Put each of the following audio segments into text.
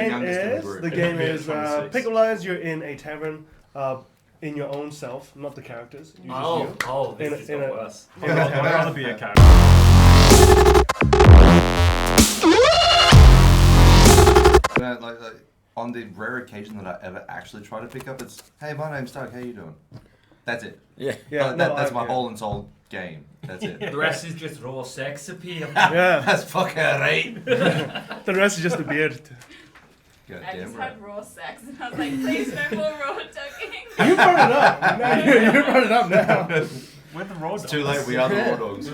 The game is pick up lines. You're in a tavern, in your own self, not the characters. This is worse. I'd rather be a character. Like, on the rare occasion that I ever actually try to pick up, it's, hey, my name's Doug, how you doing? That's it. That's my whole and soul game. That's it. The rest is just raw sex appeal. Yeah. That's fucking right. The rest is just the beard. I just had raw sex and I was like, please no more raw tugging. You brought it up. You brought it up now. We're the raw dogs. It's too late, we are the raw dogs.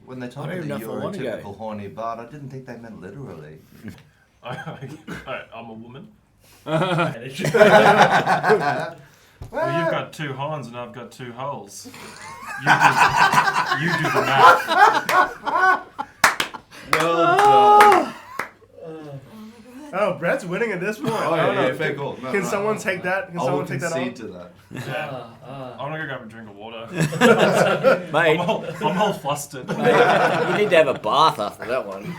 When they told me that you were a typical horny bard, I didn't think they meant literally. I'm a woman. Well, you've got two horns and I've got two holes. You do the math. Well done. Oh, Brett's winning at this point. Oh, yeah, fair call. No, Can someone take that? Can someone take that off? to that. I'm gonna go grab a drink of water. Mate, I'm all flustered. mate, you need to have a bath after that one.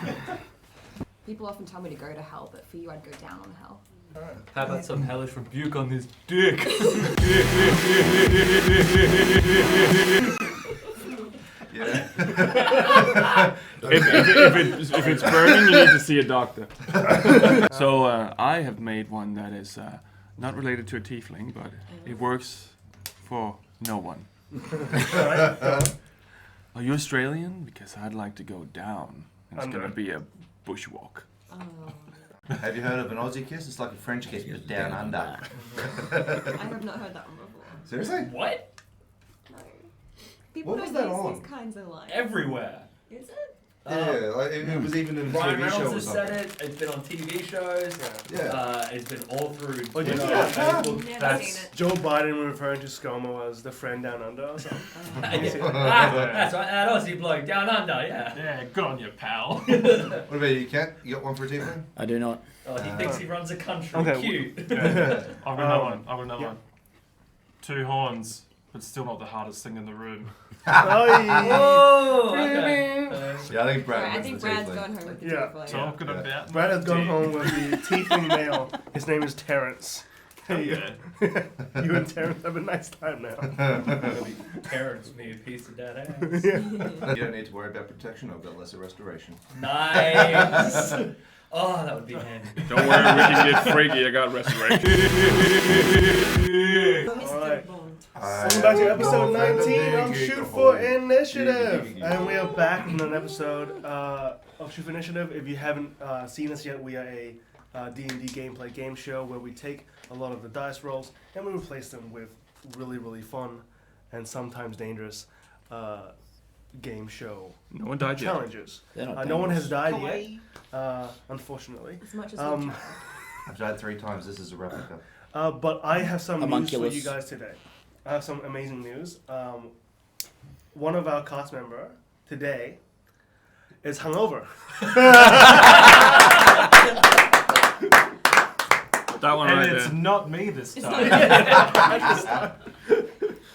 People often tell me to go to hell, but for you, I'd go down on hell. How about some hellish rebuke on this dick? Yeah. if it's burning, you need to see a doctor. So I have made one that is not related to a tiefling, but it works for no one. Are you Australian? Because I'd like to go down. It's going to be a bushwalk. Have you heard of an Aussie kiss? It's like a French kiss, but down under. I have not heard that one before. Seriously? What? No. People What was don't that use on? these kinds of lines. Everywhere. Is it? Yeah, like it was even in a Ryan TV show Reynolds or has something. said it. It's been on TV shows. Yeah. It's been all through. Oh, Twitter, yeah. Facebook. Never That's seen it. Joe Biden referring to ScoMo as the friend down under or something. that's right. That Aussie bloke down under. Yeah. Yeah, good on you, pal. What about you, Kat? You got one for a tiefling? I do not. Oh, he thinks he runs a country. Okay. Cute. I've got another one. Two horns, but still not the hardest thing in the room. Oh, okay. Yeah, I think Brad Right, I wins think the Brad's tiefling. gone home with the Yeah. tiefling. Talking about Brad has gone home with the tiefling male. His name is Terrence. Hey, yeah. you and Terrence have a nice time now. Terrence me a piece of that ass. You don't need to worry about protection, I've got lesser restoration. Nice. Oh, that would be handy. Don't worry, we can get freaky. I got restoration. Alright. Welcome back to episode 19 of Shoot for Initiative. And we are back in an episode of Shoot for Initiative. If you haven't seen us yet, we are a D&D gameplay game show where we take a lot of the dice rolls and we replace them with really, really fun and sometimes dangerous game show No one died yet. challenges. They're not No one has dangerous. died yet, unfortunately. As much as I've died 3 times, this is a replica. But I have some news for Homunculus. you guys today. I have some amazing news. One of our cast member today is hungover. That one And right it's there. not me this It's time.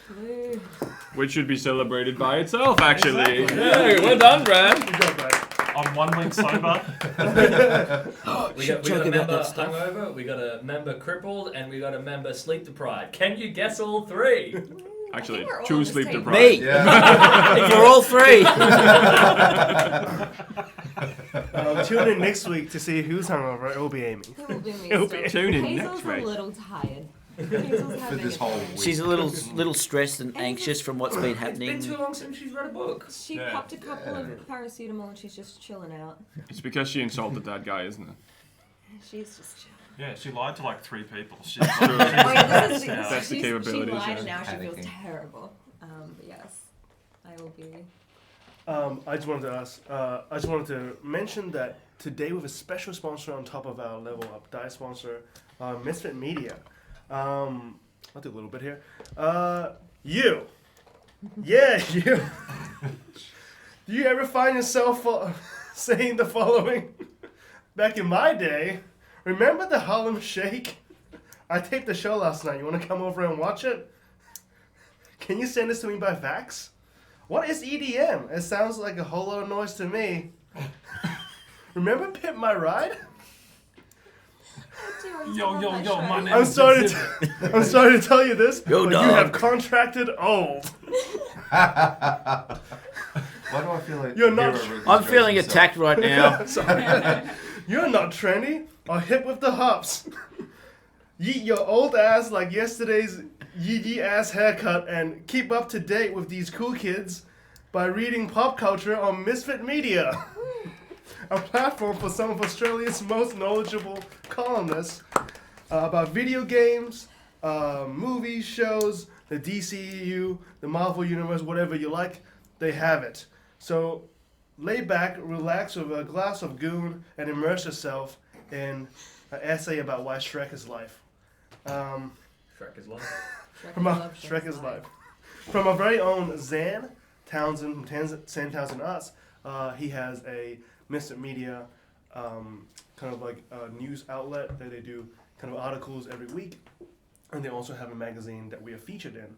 Blue. Which should be celebrated by itself, actually. Yeah, well done, Brad. Good job, Brad. I'm 1 week sober. We Should got a talk about member that stuff. hungover, we got a member crippled, and we got a member sleep deprived. Can you guess all three? Actually, we're all on Chou the sleep same deprived. Me! Yeah. For all three! Tune in next week to see who's hungover. It will be Amy. It will be me It'll still. be- Tune in Hazel's next a week. little tired. Hazel's For having this a whole bit. week. She's a little stressed and anxious from what's been It's been happening. too long since she's read a book. She Yeah. popped a couple of paracetamol and she's just chilling out. It's because she insulted that guy, isn't it? She's just chilling. Yeah, she lied to like 3 people. She's Oh, yeah, this is That's the she capabilities, lied yeah. now. She feels Panicking. terrible. But yes, I will be. I just wanted to ask. I just wanted to mention that today we have a special sponsor on top of our Level Up Die sponsor, Misfit Media. I'll do a little bit here. You. Yeah, you. Do you ever find yourself saying the following? Back in my day, remember the Harlem Shake? I taped the show last night. You want to come over and watch it? Can you send this to me by fax? What is EDM? It sounds like a whole lot of noise to me. Remember Pimp My Ride? Yo, my name I'm is sorry Zip. I'm sorry to tell you this, Yo, but dog. you have contracted old. Why do I feel like You're not- Hero I'm feeling registrates attacked right now. You're not trendy or hip with the hops. Yeet your old ass like yesterday's yee ass haircut and keep up to date with these cool kids by reading pop culture on Misfit Media, a platform for some of Australia's most knowledgeable columnists about video games, movies, shows, the DCEU, the Marvel Universe, whatever you like, they have it. So lay back, relax with a glass of goon, and immerse yourself in an essay about why Shrek is life. Shrek is life. Shrek is life. From our very own Zan Townsend from San Townsend Arts, he has a Mr. Media kind of like a news outlet that they do kind of articles every week, and they also have a magazine that we are featured in,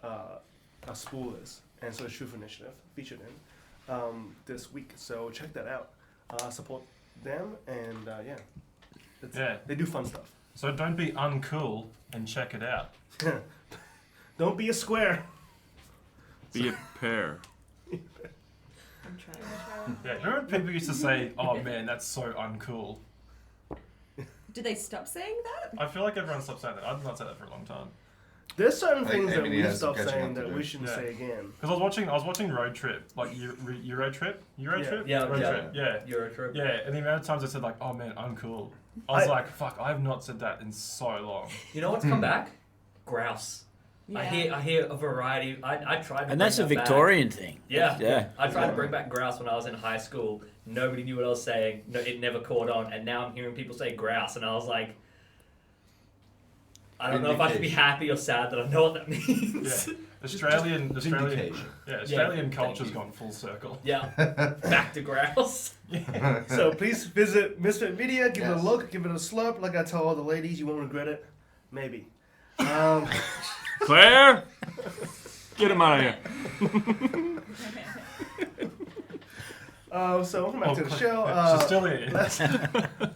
a spool is, and so Truth Initiative featured in this week. So check that out. Support them, and they do fun stuff. So don't be uncool and check it out. Don't be a square. Be a pair. I'm trying. Yeah, remember when people used to say, "Oh man, that's so uncool." Did they stop saying that? I feel like everyone stopped saying that. I've not said that for a long time. There's certain I think things that Emily we has some stopped catching saying up to that do. we shouldn't Yeah. say again. Because I was watching Road Trip, like Euro Trip, Yeah, Road yeah. Trip, yeah. Eurotrip. Yeah, and the amount of times I said like, "Oh man, uncool," I was like, "Fuck, I have not said that in so long." You know what's come back? Grouse. Yeah. I hear a variety. I tried to And that's a bring that Victorian thing. back. Yeah. Yeah. I tried to bring back grouse when I was in high school. Nobody knew what I was saying. No, it never caught on. And now I'm hearing people say grouse, and I was like, I don't know if I should be happy or sad that I know what that means. Yeah, Australian Vindication. Australian Yeah, culture's thank you. gone full circle. Yeah. Back to grouse. So please visit Misfit Media, give it Yes. a look, give it a slurp. Like I tell all the ladies, you won't regret it. Maybe. Claire, get him out of here. So welcome back to the show. She's still here.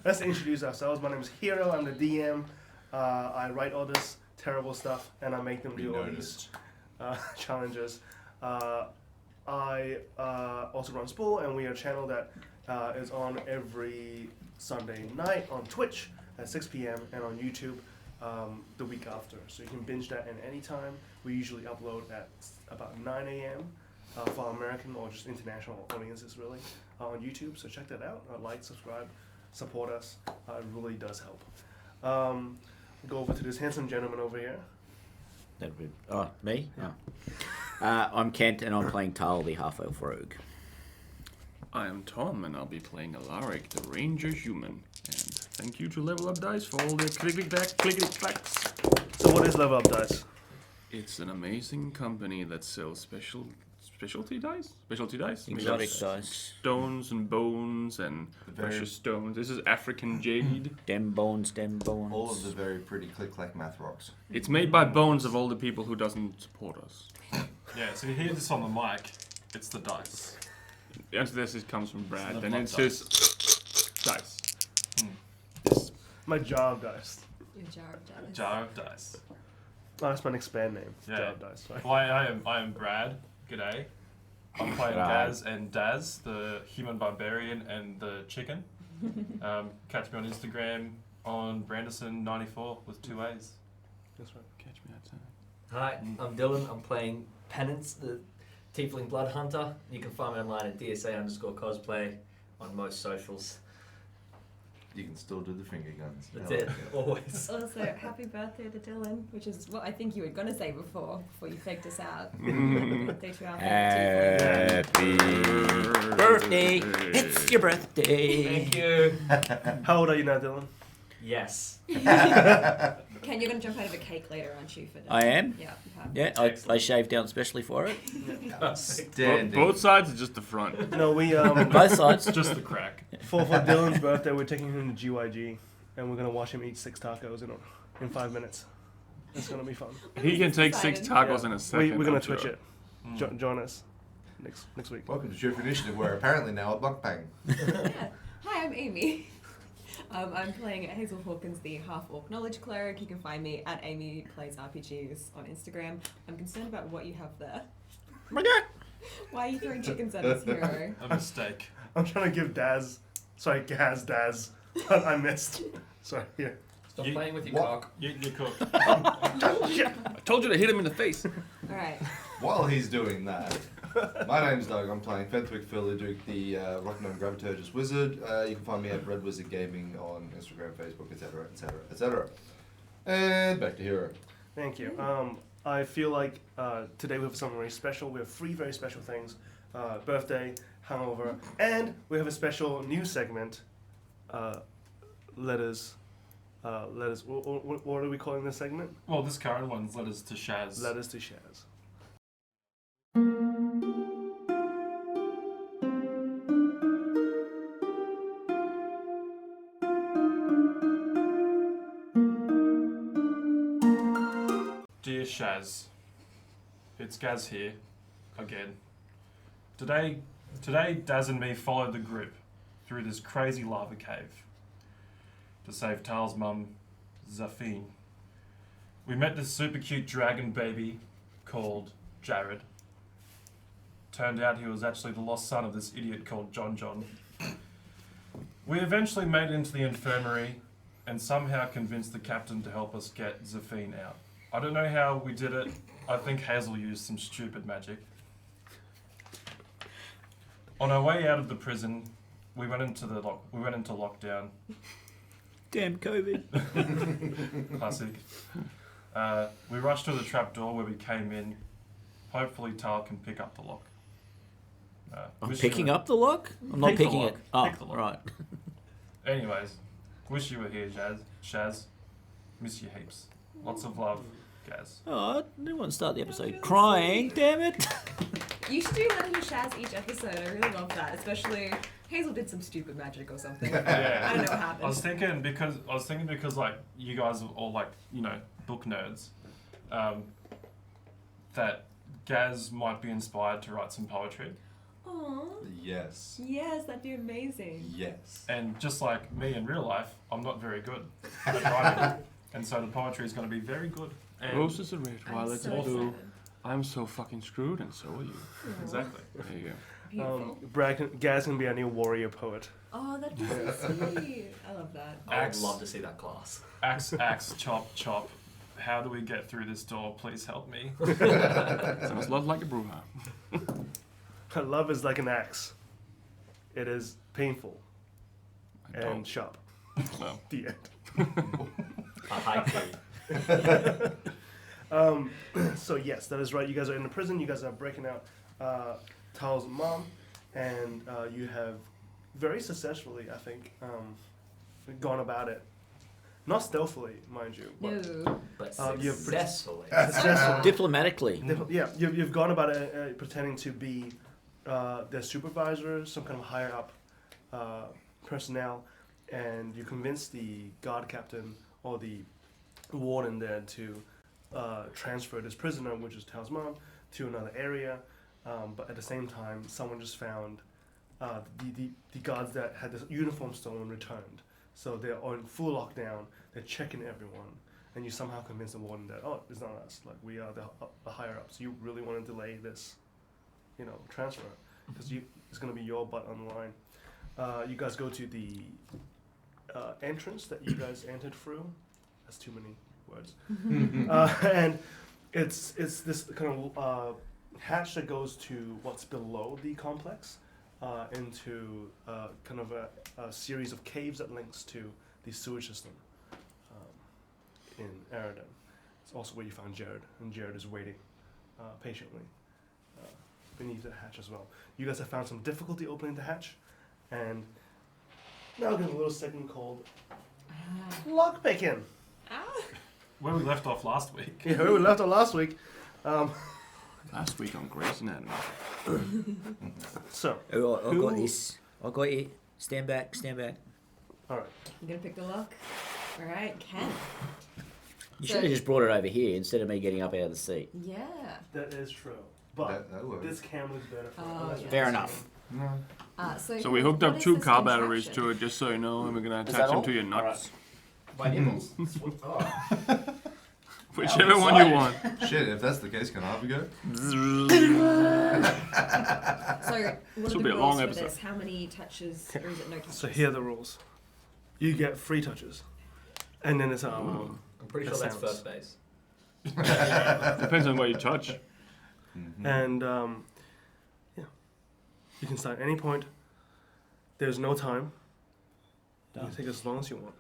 Let's introduce ourselves. My name is Hiro. I'm the DM. I write all this terrible stuff, and I make them do all these challenges. I also run Spool, and we are a channel that is on every Sunday night on Twitch at 6 p.m. and on YouTube the week after. So you can binge that at any time. We usually upload at about 9 a.m. For our American or just international audiences, really, on YouTube. So check that out. Like, subscribe, support us. It really does help. Go over to this handsome gentleman over here. That'd be, me? Yeah. I'm Kent, and I'm playing Tal, the half-elf rogue. I am Tom, and I'll be playing Alaric, the ranger human. And thank you to Level Up Dice for all the clickety-clacks. So what is Level Up Dice? It's an amazing company that sells specialty dice? Specialty dice? Exotic Because dice. Stones and bones and precious stones. This is African jade. Dem bones. All of the very pretty click-clack math rocks. It's made by bones of all the people who doesn't support us. Yeah, so you hear this on the mic, it's the dice. The answer to this comes from Brad, Level and Up it's his dice. This. My job dice. Your jar of dice. Jar of dice. Oh, that's my next band name. Yeah. Job dice. Sorry. Well, I am Brad. G'day. I'm playing Right. Gaz and Daz, the human barbarian and the chicken. Catch me on Instagram on Branderson94 with 2 A's. That's right. Catch me outside. Hi, I'm Dylan. I'm playing Penance, the Tiefling Blood Hunter. You can find me online at DSA_cosplay on most socials. You can still do the finger guns. That's I like it, always. Also, happy birthday to Dylan, which is what I think you were going to say before you faked us out. Mm-hmm. Birthday to our favourite tiefling. Happy birthday. It's your birthday. Thank you. How old are you now, Dylan? Yes. Ken, you're going to jump out of a cake later, aren't you? For I am. Yeah. Yeah, I shaved down specially for it. Outstanding. Both sides or just the front? No, we Both sides. Just the crack. for Dylan's birthday, we're taking him to GYG, and we're gonna watch him eat 6 tacos in 5 minutes. It's gonna be fun. He can take 6 Excited. tacos in a second. We're gonna I'm Twitch sure. it. Join us next week. Welcome to Truth Initiative, where apparently now a mukbang. Yeah. Hi, I'm Amy. I'm playing Hazel Hawkins, the half-orc knowledge cleric. You can find me at Amy Plays RPGs on Instagram. I'm concerned about what you have there. Oh my god! Why are you throwing chickens at us, hero? A mistake. I'm trying to give Gaz I missed. Sorry, here. Stop You- playing with your What? cock. You cook. I told you to hit him in the face. Alright. While he's doing that, my name's Doug. I'm playing Fenthwick Philiduke, the Rockingham Graviturgis Wizard. You can find me at Red Wizard Gaming on Instagram, Facebook, etc., etc., etc. And back to Hero. Thank you. I feel like today we have something very special. We have 3 very special things: birthday, hangover, and we have a special news segment. Letters. What are we calling this segment? Well, this current one's letters to Shaz. Letters to Shaz. Dear Shaz, it's Gaz here, again. Today, Daz and me followed the group through this crazy lava cave to save Tal's mum, Zafine. We met this super cute dragon baby called Jared. Turned out he was actually the lost son of this idiot called John. We eventually made it into the infirmary and somehow convinced the captain to help us get Zafine out. I don't know how we did it. I think Hazel used some stupid magic. On our way out of the prison, we went into lockdown. Damn COVID. Classic. We rushed to the trapdoor where we came in. Hopefully Tal can pick up the lock. I'm wish picking you were- up the lock? I'm not Pick the picking lock. it. Oh, Pick the lock. right. Anyways, wish you were here, Shaz. Miss you heaps. Lots of love, Gaz. Oh, I didn't want to start the episode crying, damn it. You should do Letter to Shaz each episode. I really love that. Especially Hazel did some stupid magic or something. Yeah. I don't know what happened. I was thinking because like you guys are all like, you know, book nerds, that Gaz might be inspired to write some poetry. Aww. Yes. Yes, that'd be amazing. Yes. And just like me in real life, I'm not very good at writing. And so the poetry is going to be very good. And Roses are red, I'm violets so are blue. excited. I'm so fucking screwed, and so are you. Exactly. There you go. Beautiful. Gaz can be our new warrior poet. Oh, that'd be so sweet. I love that. I would Axe. love to see that class. Axe, chop, chop. How do we get through this door? Please help me. Sounds a lot like a brewer. Love is like an axe. It is painful I and don't. sharp. Well, The end. A haiku. So yes, that is right. You guys are in the prison. You guys are breaking out Tal's mom, and you have very successfully, I think, gone about it. Not stealthily, mind you. But No. But you've successfully. successfully. Diplomatically. Yeah, you've gone about it pretending to be their supervisor, some kind of higher up personnel, and you convince the guard captain or the warden there to transfer this prisoner, which is Tal's mom, to another area. But at the same time, someone just found the guards that had this uniform stolen returned. So they're on full lockdown. They're checking everyone, and you somehow convince the warden that it's not us. Like we are the higher ups. You really want to delay this, transfer, because it's gonna be your butt on the line. You guys go to the entrance that you guys entered through. That's too many words. And it's this kind of hatch that goes to what's below the complex, into kind of a series of caves that links to the sewage system in Aradan. It's also where you found Jared, and Jared is waiting patiently beneath the hatch as well. You guys have found some difficulty opening the hatch, and now we're going to a little segment called Lockpicking. Where we left off last week. Yeah, we left off last week. last week on Grey's Anatomy. So, Oh, I Who- got this. I got you. Stand back, stand back. all right. You gonna pick the lock? Alright, Ken. You So- should have just brought it over here instead of me getting up out of the seat. Yeah. That is true. But That works. this camera's better for Oh, it. yeah. Fair enough. No. So we hooked up 2 car batteries to it, just so you know, and we're gonna attach them to your nuts. My nipples. Whichever one you want. Shit, if that's the case, can I have a go? So, what This are will the be a rules long for episode. this? How many touches, or is it no touches? So here are the rules. You get 3 touches, and then it's I'm pretty That sure that's sounds- first base. Depends on what you touch. and yeah, you can start at any point. There's no time. You can take as long as you want.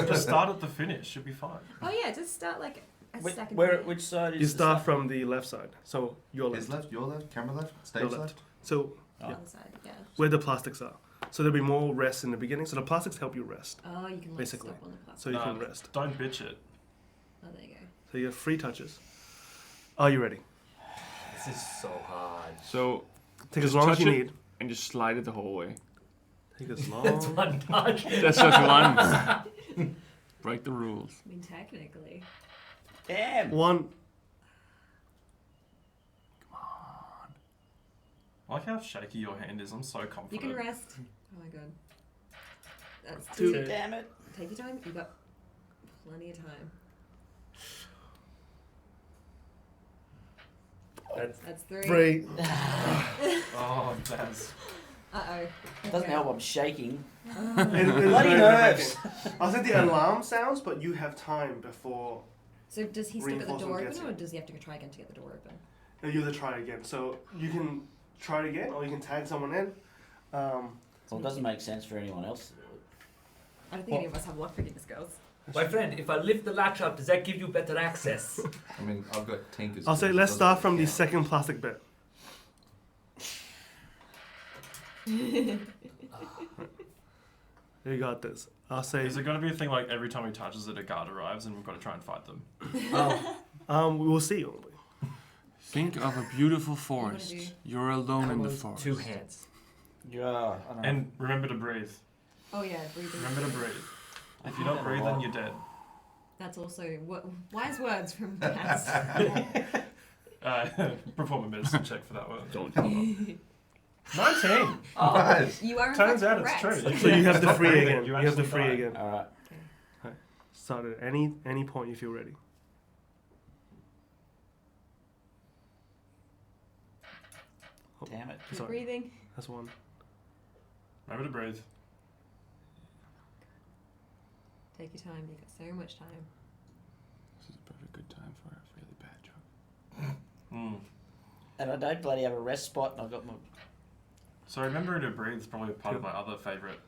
Just start at the finish. You'll be fine. Oh yeah, just start like a second. Which side is You the start sun? from the left side, so your His left, left, your left, camera left, stage your left. left. So Oh. Other side, yeah. where the plastics are. So there'll be more rest in the beginning. So the plastics help you rest. Oh, you can like Basically. stop on the plastic. So you No. can rest. Don't bitch it. Oh, there you go. So you have 3 touches. Are you ready? This is so hard. So, Take as Just long as touch you it. need. and just slide it the whole way. Take as That's long. one touch. That's just one. Break the rules. I mean, technically. Damn. 1. I like how shaky your hand is. I'm so confident. You can rest. Oh my god. That's 2. 2. Damn it. Take your time. You've got plenty of time. That's 3. 3. Oh, Daz. Uh-oh. Doesn't help, I'm shaking. Bloody Bloody nerves. I'll set the alarm sounds, but you have time before So does he still get the Reinforcement door gets open, or it. does he have to try again to get the door open? you have to try again. So you can try it again, or you can tag someone in. Well, it doesn't make sense for anyone else to do it. I don't think any of us have luck for these girls. My friend, if I lift the latch up, does that give you better access? I mean, I've got Tinker's. I'll say skills, let's it start doesn't from the count. second plastic bit. You got this. I'll say. Is it going to be a thing like every time he touches it, a guard arrives and we've got to try and fight them? Oh, We will see. Won't we? Think of a beautiful do? forest. You're alone in the forest. 2 hands. yeah. I know. And remember to breathe. Oh yeah, breathing. Remember to breathe. I If do you don't that a breathe, lot. then you're dead. That's also wise words from Cass. Perform a medicine check for that one. Don't. 19! Nice. You are in Turns fact out it's correct. true. So you have the Stop free breathing, again. You have the actually free die. again. All right. Start at any point you feel ready. Damn it. Keep Sorry. breathing. That's 1. Remember to breathe. Take your time. You've got so much time. This is a perfect good time for a really bad joke. Mm. And I don't bloody have a rest spot, and I've got my. So remembering to breathe is probably part of my other favourite,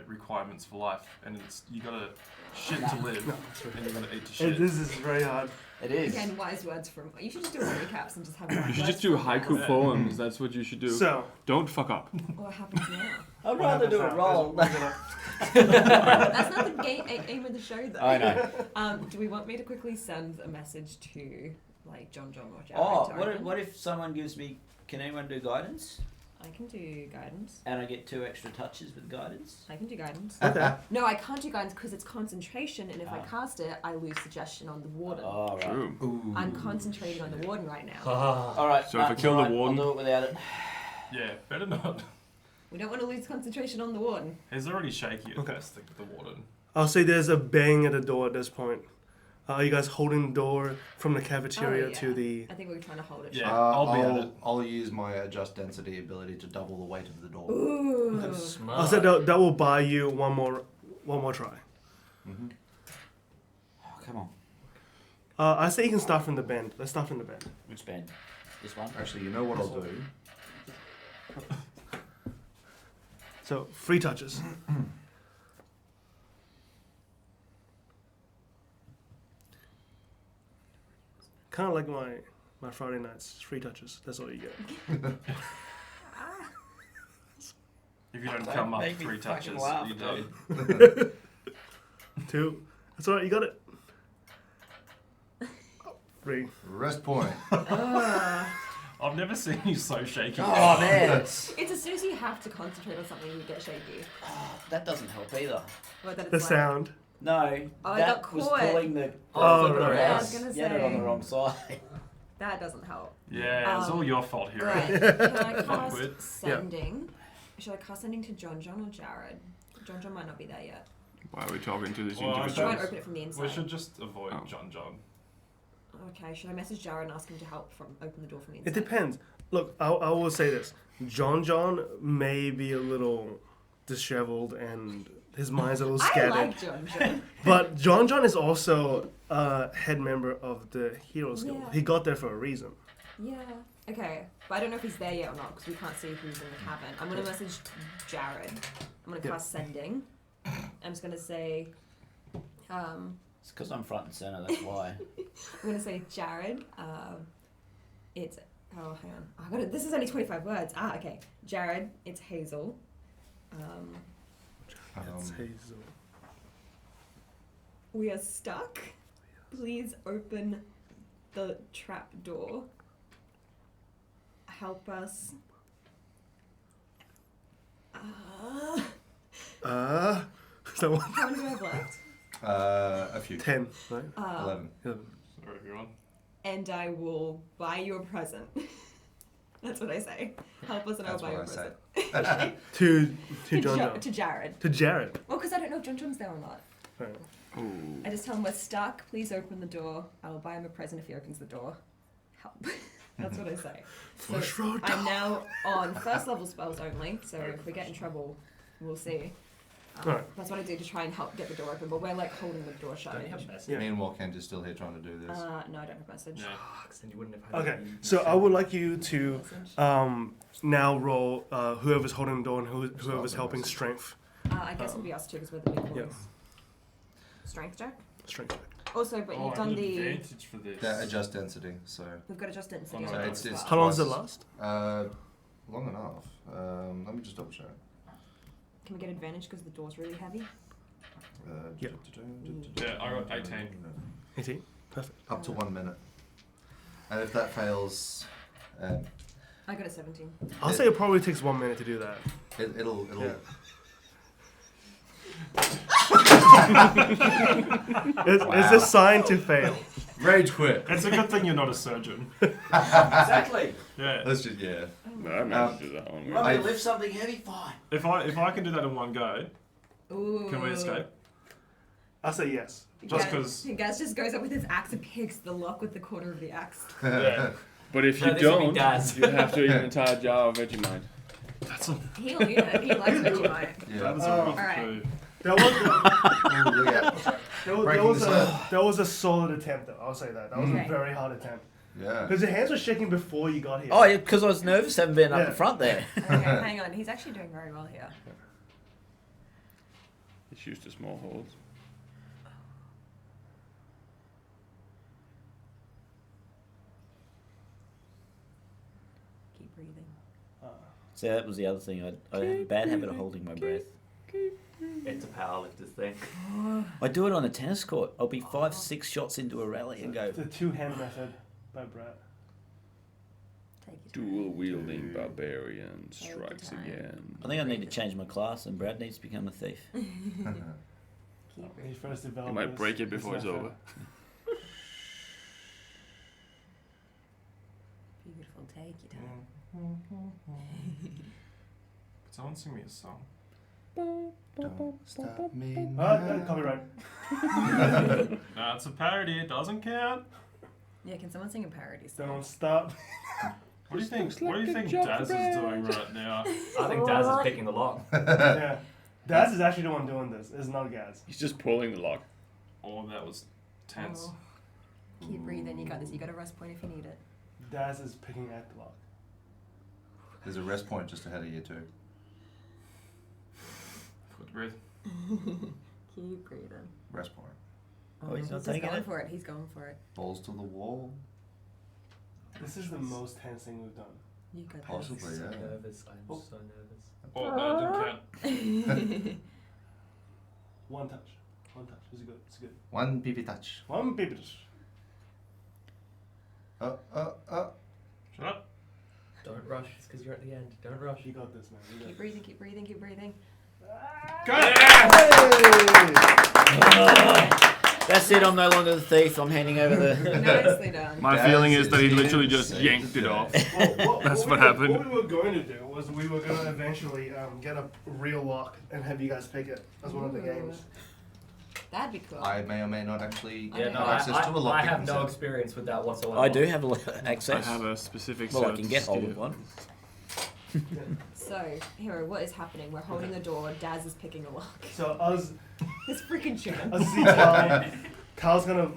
requirements for life. And it's you gotta shit to live, and you gotta eat to shit. This is very hard. It is. Again, wise words from. You should just do recaps and just have. You should just do haiku poems. That's what you should do. So Don't fuck up. What happens now? I'd what rather happens do now a is roll. we're gonna- That's not the aim of the show, though. I know. Do we want me to quickly send a message to like John or Jared? Oh, to open? what if someone gives me? Can anyone do guidance? I can do guidance. And I get 2 extra touches with guidance. I can do guidance. Okay. No, I can't do guidance because it's concentration, and if I Ah. cast it, I lose suggestion on the warden. Oh, right. True. Ooh. I'm concentrating on the warden right now. All right. So if I that's kill the fine, warden- I'll do it without it. Yeah, better not. We don't want to lose concentration on the warden. He's already shaky at Okay. best, the warden. I'll say there's a bang at the door at this point. Are you guys holding the door from the cafeteria Oh, yeah. to the? I think we were trying to hold it. Yeah. shut. I'll be at it. I'll use my adjust density ability to double the weight of the door. Ooh. Smart. I'll say that will buy you one more try. Mm-hmm. Oh, come on. I say you can start from the bend. Let's start from the bend. Which band? This one? Actually, you know what I'll do? So 3 touches. Kind of like my Friday nights. 3 touches. That's all you get. If you don't Don't come up make me 3 fucking touches, laugh, you're dude. done. 2. That's all right. You got it. 3. Rest point. I've never seen you so shaky. Oh, man. It's as soon as you have to concentrate on something, you get shaky. That doesn't help either. Or that it's The like, sound. No, Oh, I that got was caught. pulling the. Oh, flipping right. Yeah, I around. was gonna You had it on say. the wrong side. That doesn't help. Yeah, it's all your fault here. Right. Can I Fuckwit. cast Sending? Should I cast Sending to John or Jared? John might not be there yet. Why are we talking to this Well, I Try individual? and open it from the inside. We should just avoid Oh. John. Okay, should I message Jared and ask him to help from open the door from the It inside? depends. Look, I will say this. John may be a little disheveled and his mind's a little I scattered. like John. But John is also a head member of the Heroes Guild. Yeah. He got there for a reason. Yeah. Okay, but I don't know if he's there yet or not because we can't see who's in the cabin. I'm gonna message Jared. I'm gonna Yeah. cast Sending. I'm just gonna say, It's because I'm front and center, that's why. I'm gonna say Jared. It's hang on. I got it. This is only 25 words. Okay. Jared. It's Hazel. It's Hazel. We are stuck. Please open the trap door. Help us. So How many do I have left? A few. 10, right? 11. 11. Sorry, everyone. And I will buy you a present. That's what I say. Help us and I'll That's buy you a what I present. To John. To Jared. To Jared. Well, because I don't know if John's there or not. Right. Ooh. I just tell him we're stuck. Please open the door. I will buy him a present if he opens the door. Help. That's what I say. So I'm now on first level spells only. So if we get in trouble, we'll see. Alright. That's what I do to try and help get the door open. But we're like holding the door shut. Don't you have message? Yeah. Meanwhile, Kent is still here trying to do this. No, I don't have message. Yeah. Then you wouldn't have had Okay, any so I would like you Message. to now roll whoever's holding the door and whoever's helping message. strength. I guess it'll be us two because we're the big Yeah. boys. Strength check. Strength check. Also, but Oh, you've I done get the. advantage for this. Yeah, adjust density, so We've got to adjust density. So on it it's- as it's well. How long does it Twice. last? long enough. Let me just double check. Can we get advantage because the door's really heavy? Yeah. Yeah, I got 18. 18. Perfect. Up to 1 minute. And if that fails, I got a 17. I'll say it probably takes 1 minute to do that. it'll. Yeah. It's a sign to fail. Rage quit. It's a good thing you're not a surgeon. Exactly. Yeah. Let's just No, I managed to do that one. Want me to lift something heavy? Fine. If I can do that in one go, Ooh. can we escape? I'll say yes. Just 'cause- Gaz just goes up with his axe and picks the lock with the corner of the axe. Yeah. But if No, you this will be don't, Daz. you have to eat an entire jar of Vegemite. That's a He'll eat it. He likes Vegemite. Yeah. that is a Oh. rough Alright. coup. That was Ooh, look at Breaking this that was a solid attempt though. I'll say that. That was Okay. a very hard attempt. Yeah. Because your hands were shaking before you got here. Oh, yeah, because I was nervous having been up Yeah. the front there. Okay, hang on. He's actually doing very well here. It's used to small holes. Keep breathing. So that was the other thing. I have a bad habit of holding my breath. It's a powerlifter's thing. I do it on a tennis court. I'll be 5-6 shots into a rally and go, The two-hand method by Brett. Take your time. Dual wielding barbarian Take strikes your time. again. I think I need to change my class and Brad needs to become a thief. Keep He breathing. first developed You might this- break it this before it's method. over. Beautiful. Take your time. Could someone sing me a song? Don't stop me Copyright. That's a parody. It doesn't count. Yeah, can someone sing a parody song? Don't stop. What do you think? Looks What do you like a think job Daz for is Brad. doing right now? I think Daz is picking the lock. Yeah. Daz is actually the one doing this. It's not Gaz. He's just pulling the lock. Oh, that was tense. Oh. Keep breathing. You got this. You got a rest point if you need it. Daz is picking at the lock. There's a rest point just ahead of you too. Forgot to breathe. Keep breathing. Rest point. Oh, he's not He's taking going it? for it. He's going for it. Balls to the wall. This is the most tense thing we've done. You got Possibly, So yeah. nervous. I'm Oh. so nervous. Oh, no, it didn't count. this. One touch. One touch. It's good. It's good. One PP touch. One baby. Shut up. Don't rush. It's because you're at the end. Don't rush. You got this, man. You got Keep breathing. Keep breathing. Keep breathing. Go! That's it. I'm no longer the thief. I'm handing over the. Nicely done. My feeling is that he literally just yanked it off. That's what happened. What we were going to do was we were going to eventually get a real lock and have you guys pick it as one of the games. That'd be cool. I may or may not actually Yeah, have no, access to a lock. I have no experience with that whatsoever. I do have access. I have a specific. Well, I set can get hold skill. of one. So, Hero, what is happening? We're holding the door. Daz is picking a lock. So us It's freaking chicken. see Tal. Tal's gonna,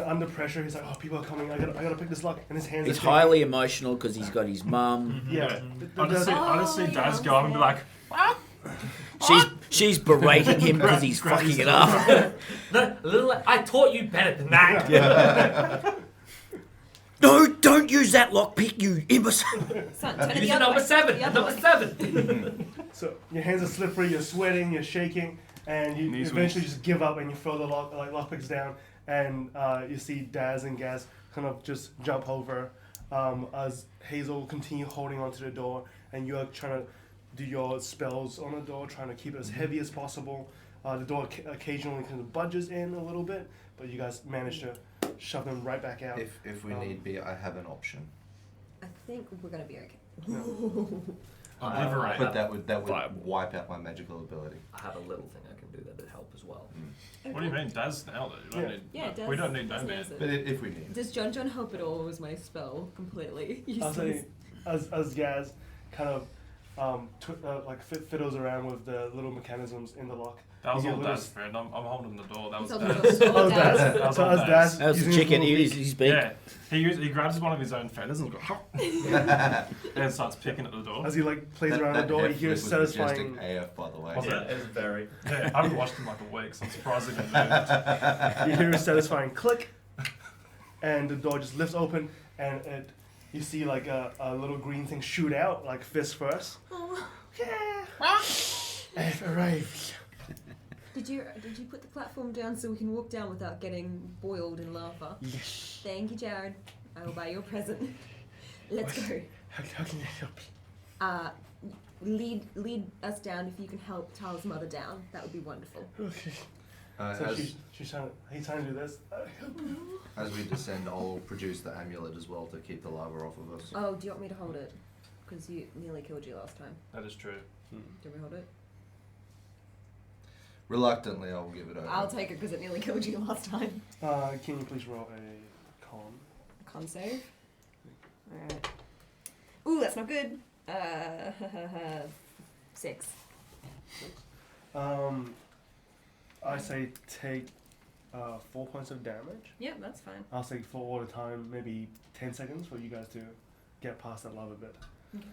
under pressure. He's like, "Oh, people are coming. I gotta pick this lock." And his hands. He's are shaking. highly emotional because he's got his mum. Yeah. I just see Daz go up and be like, She's berating him because he's fucking it up. I taught you better than that. No, don't use that lockpick, you imbecile. Son, turn it Use the a other number way. 7. The other Number way. 7. So your hands are slippery. You're sweating. You're shaking, and you Knees eventually weak. just give up and you throw the lockpicks down, and you see Daz and Gaz kind of just jump over as Hazel continue holding onto the door, and you're trying to do your spells on the door, trying to keep it as heavy as possible. The door occasionally kind of budges in a little bit, but you guys manage to shove them right back out. If we need be, I have an option. I think we're gonna be okay. obliterate. But that would wipe out my magical ability. I have a little thing I can do that would help as well. What do you mean? Daz now, though. You don't need, Yeah, Daz. we don't need no Daz man. knows it. But if we need. Does John help at all? Or was my spell completely I'll say, useless? as Gaz kind of fiddles around with the little mechanisms in the lock. That was you all get a Daz, friend. I'm holding the door. That was It's Daz. all Oh, Daz. Daz. That was So all as Daz. Daz, That was the using his chicken. little beak- He's big. Yeah, he grabs one of his own feathers and goes and starts picking at the door. As he plays around the door, he hears satisfying. AF, by the way. Was it? It's very. Yeah, I haven't watched him like a week, so I'm surprised he moved. You hear a satisfying click, and the door just lifts open, and you see a little green thing shoot out, like fist first. Oh. I've arrived. Did you put the platform down so we can walk down without getting boiled in lava? Yes. Thank you, Jared. I will buy you a present. Let's go. How can I help Lead us down if you can help Tal's mother down. That would be wonderful. you? Okay. So As, he's trying to do this. as we descend, I'll produce the amulet as well to keep the lava off of us. Oh, do you want me to hold it? Because you nearly killed you last time. That is true. Do we hold it? Reluctantly, I'll give it over. I'll take it because it nearly killed you last time. Can you please roll a con? Con save. Alright. Ooh, that's not good. 6. I say take 4 points of damage. Yep, that's fine. I'll say for all the time, maybe 10 seconds for you guys to get past that lava bit. Okay.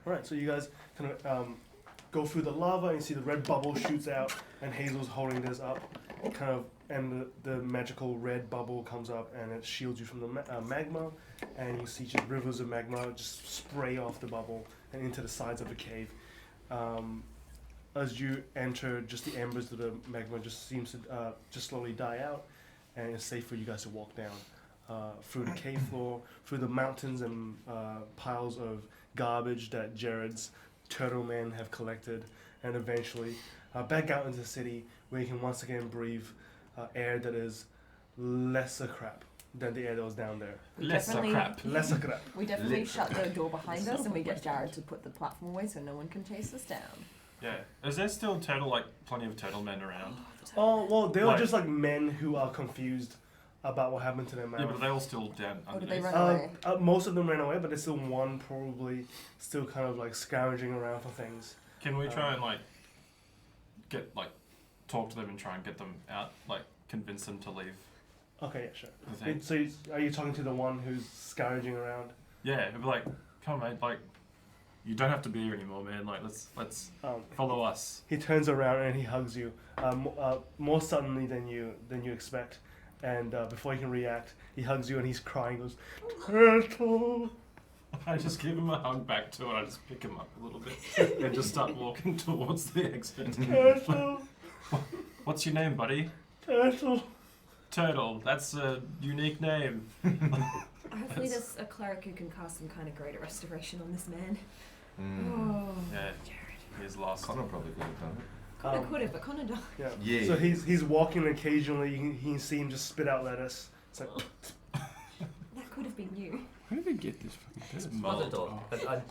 Alright, so you guys kind of go through the lava and you see the red bubble shoots out, and Hazel's holding this up, and the magical red bubble comes up and it shields you from the magma, and you see just rivers of magma just spray off the bubble and into the sides of the cave. As you enter, just the embers of the magma just seems to just slowly die out, and it's safe for you guys to walk down through the cave floor, through the mountains and piles of garbage that Jared's turtle men have collected, and eventually back out into the city where you can once again breathe air that is lesser crap than the air that was down there. Lesser crap. Lesser crap. We definitely shut the door behind us and we get Jared to put the platform away so no one can chase us down. Yeah. Is there still plenty of turtle men around? Oh, well, they were Like- just men who are confused about what happened to their mouth. Yeah, but are they all still down Or did they underneath? run away? Most of them ran away, but there's still one probably still kind of scrounging around for things. Can we try and talk to them and try and get them out, convince them to leave Okay, yeah, sure. the thing? So are you talking to the one who's scrounging around? Yeah, it'd be like, come on, mate, you don't have to be here anymore, man. Let's follow us. He turns around and he hugs you more suddenly than you expect. And before you can react, he hugs you and he's crying. Goes, Turtle. I just give him a hug back too, and I just pick him up a little bit and just start walking towards the exit. Turtle. What's your name, buddy? Turtle. Turtle. That's a unique name. Hopefully there's a cleric who can cast some kind of greater restoration on this man. Mm. Oh, Yeah, Jared. he's lost. Connor probably could have done it. Connor could have, but Connor died. Yeah. Yeah. So he's walking occasionally. You can see him just spit out lettuce. It's like, That could have been you. Where did they get this fucking It's test? mother Oh. dog. But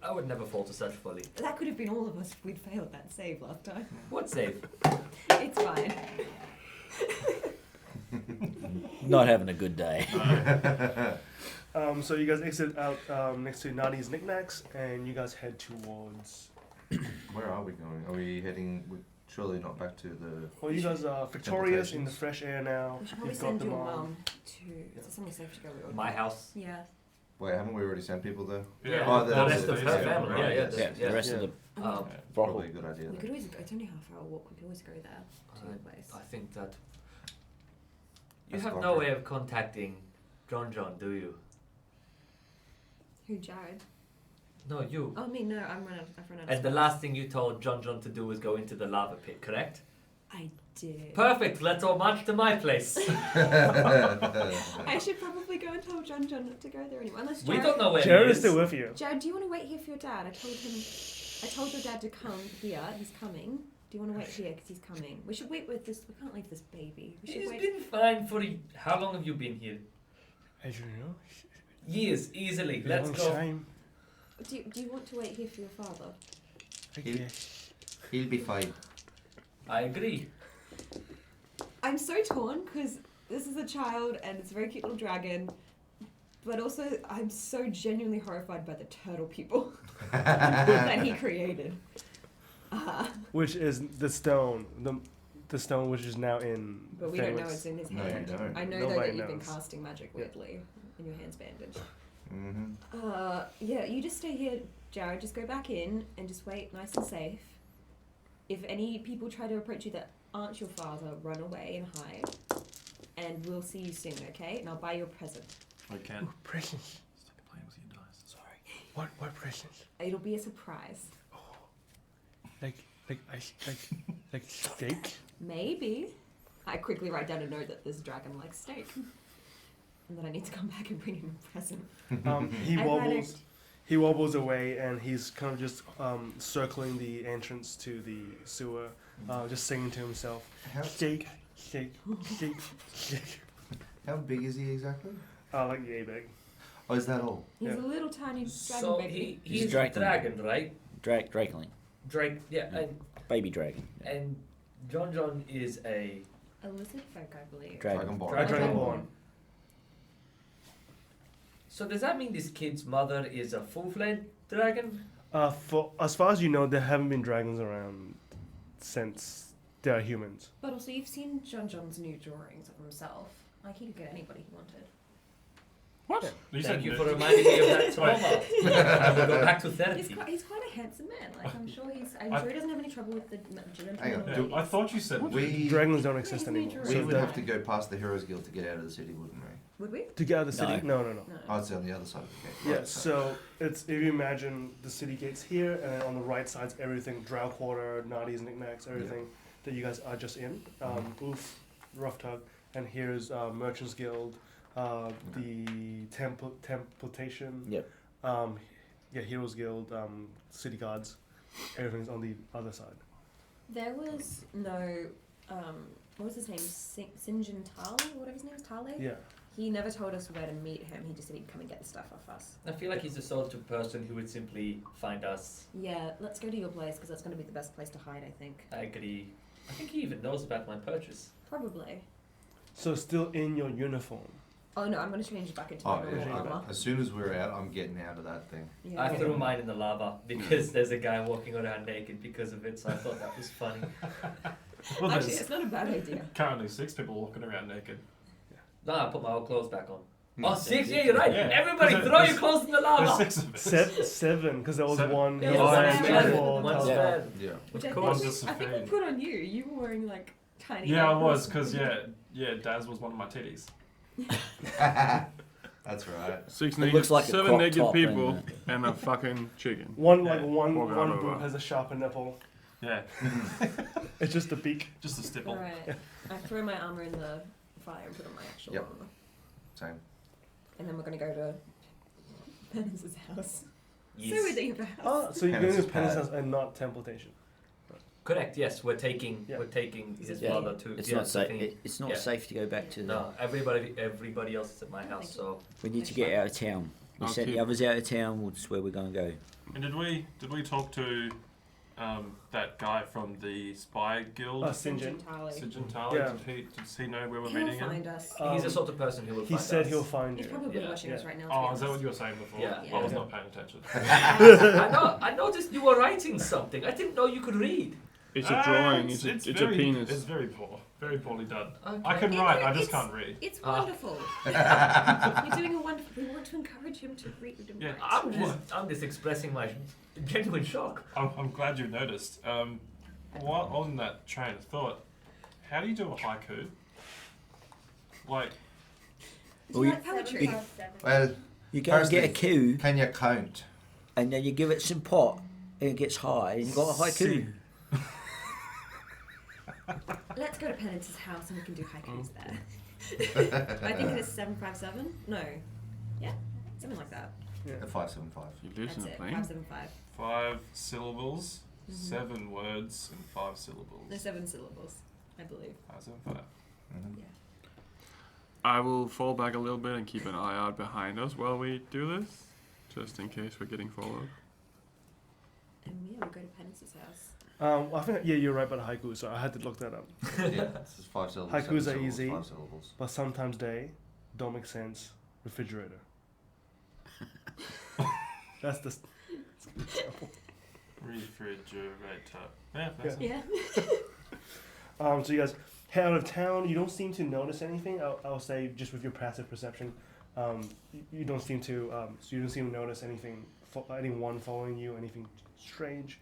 I would never fall to such folly. That could have been all of us if we'd failed that save last time. What save? It's fine. Not having a good day. So you guys exit out next to Nadi's knickknacks, and you guys head towards. Where are we going? Are we heading? We're surely not back to the. Well, you guys are victorious in the fresh air now. We should probably You've got send them your all. mum to. Is it somewhere safe to go with? My house. Yeah. Wait, haven't we already sent people there? Yeah. Oh, the that's rest it. of her Yeah, family. right, Yeah, yeah. yes. Yeah, the rest of the Um, brothel. Probably a good idea. We then. could always go. It's only half hour walk. We could always go there to your place. I think that you That's have no awkward. way of contacting John, do you? Who, Jared? No, you. Oh, me? No, I've run out of And the space. last thing you told John to do was go into the lava pit, correct? I did. Perfect. Let's all march to my place. I should probably go and tell John not to go there anymore. Unless We Jared, don't know where Jared he is still with you. Jared, do you want to wait here for your dad? I told your dad to come here. He's coming. Do you want to wait here because he's coming? We should wait with this. We can't leave this baby. We should He's wait. been fine for how long have you been here? I don't know. Years, easily. A Let's long go. time, Do you want to wait here for your father? I He'll- guess. He'll be fine. I agree. I'm so torn because this is a child and it's a very cute little dragon, but also I'm so genuinely horrified by the turtle people that he created. Which is the stone, the stone which is now in. But we don't know Fenwick's. it's in his No, you hand. don't. I know though Nobody that you've been knows. casting magic weirdly and your hand's bandaged. Mm-hmm. Yeah, you just stay here, Jared. Just go back in and just wait nice and safe. If any people try to approach you that aren't your father, run away and hide. And we'll see you soon, okay? And I'll buy you a present. I can. Presents. Stop playing with your dice. Sorry. What presents? It'll be a surprise. Like steak. Maybe. I quickly write down a note that this dragon likes steak. And then I need to come back and bring him a present. He I wobbles. panicked. He wobbles away, and he's kind of just circling the entrance to the sewer, just singing to himself. How, Steak, steak, steak, steak. how big is he exactly? Like yay big. Oh, is that all? He's Yeah. a little tiny dragon So baby. he's a dragon. dragon, right? Drakeling. Drake, yeah, Baby dragon. and John is a A lizard folk, I believe. Dragon. Dragonborn. Dragonborn. So does that mean this kid's mother is a full-fledged dragon? For as far as you know, there haven't been dragons around since there are humans. But also, you've seen John's new drawings of himself. Like, he could get anybody he wanted. What? You Thank said you no. for reminding me of that trauma. I will go back to He's therapy. quite a handsome man. Like, I'm sure I- he doesn't have any trouble with the gentle Hang on, ladies. I thought you said We Dragons don't exist He's new anymore. we drawings. would that- have to go past the Heroes Guild to get out of the city, wouldn't we? Would we? to get out of the city. No, no, no. No. Oh, it's on the other side of the gate. Yeah, Right, so it's if you imagine the city gates here, and then on the right side's everything: Drow Quarter, Nadi's knickknacks, everything that you guys are just in. Oof, Rough Tug, and here's Merchants Guild, the Templetation. Yep. Yeah, Heroes Guild, City Guards. Everything's on the other side. There was no, what was his name? Sinjin Tale? Whatever his name is, Tale? Yeah. He never told us where to meet him. He just said he'd come and get the stuff off us. I feel like he's the sort of person who would simply find us. Yeah, let's go to your place because that's going to be the best place to hide, I think. I agree. I think he even knows about my purchase. Probably. So still in your uniform. Oh no, I'm going to change it back into Oh, my normal yeah. armor. As soon as we're out, I'm getting out of that thing. Yeah. I threw mine in the lava because there's a guy walking around naked because of it, so I thought that was funny. Well, Actually, there's it's not a bad idea. currently 6 people walking around naked. No, I put my old clothes back on. Hmm. Oh, 6? Yeah, you're right. Yeah. Everybody There's- throw your there's- clothes in the There's lava. 6 of us. Seven, because there was Seven. one. Yeah, there was one one spare, for one Tal. spare. Yeah. Which I Cool. think, Just a I think we fan. put on you. You were wearing like tiny. Yeah, I like, was, clothes. because, Daz was one of my titties. That's right. Six It naked, looks like a 7 crop naked top people and, and a fucking chicken. One Yeah. one Walking all boob over. has a sharper nipple. Yeah, It's just the beak. just a stipple. Alright. I threw my armor in the fire and put on my actual Yep. armor. Same. And then we're going to go to Penance's house. Yes. So weird that you have a house. Oh, so you're going to Penance's Penance pad. House and not Templetation. Correct. Yes, we're taking Yeah. his Yeah. father to. It's yeah, not safe. taking- It's not yeah. safe to go back to. No, everybody else is at my house. So We need to get out of town. We sent the others out of town. That's where we're going to go. And did we talk to that guy from the spy guild? Sinjin. Sigin Tali? Yeah. Does he know where we're He'll meeting him? find us. he's the sort of person who will. He find said us. he'll find He's you. probably Yeah. watching us Yeah. right now. Oh, to is be that what honest. you were saying before? Yeah. I was Yeah. not paying attention. I noticed you were writing something. I didn't know you could read. It's a drawing. It's a very, penis. It's very poor. Very poorly done. Okay. I can Yeah, write, no, I just it's- can't read. It's Ah. wonderful. You're doing a wonderful. We want to encourage him to read and Yeah. write. I'm just expressing my genuine shock. I'm glad you noticed. While on that train of thought, how do you do a haiku? Like, Do you like poetry? Well, You go and get a Firstly, cue, can you count? and then you give it some pot, and it gets high, and you got a haiku. Let's go to Penance's house and we can do haikus there. I think it is 757. No. Yeah, something like that. The 575. You That's listen it. to me. 575. 5 syllables, Mhm. 7 words, and 5 syllables. No, 7 syllables, I believe. 5, 7, 5. Mhm. Yeah. I will fall back a little bit and keep an eye out behind us while we do this, just in case we're getting followed. And yeah, we go to Penance's house. I think you're right about haiku. So I had to look that up. Yeah, this is 5 syllables. Haikus 7 are syllables, easy. 5 syllables. But sometimes they don't make sense. Refrigerator. That's the example. Refrigerator. Yeah, that's Yeah. So you guys head out of town. You don't seem to notice anything. I'll say just with your passive perception, you don't seem to. So you don't seem to notice anything. Anyone following you? Anything strange?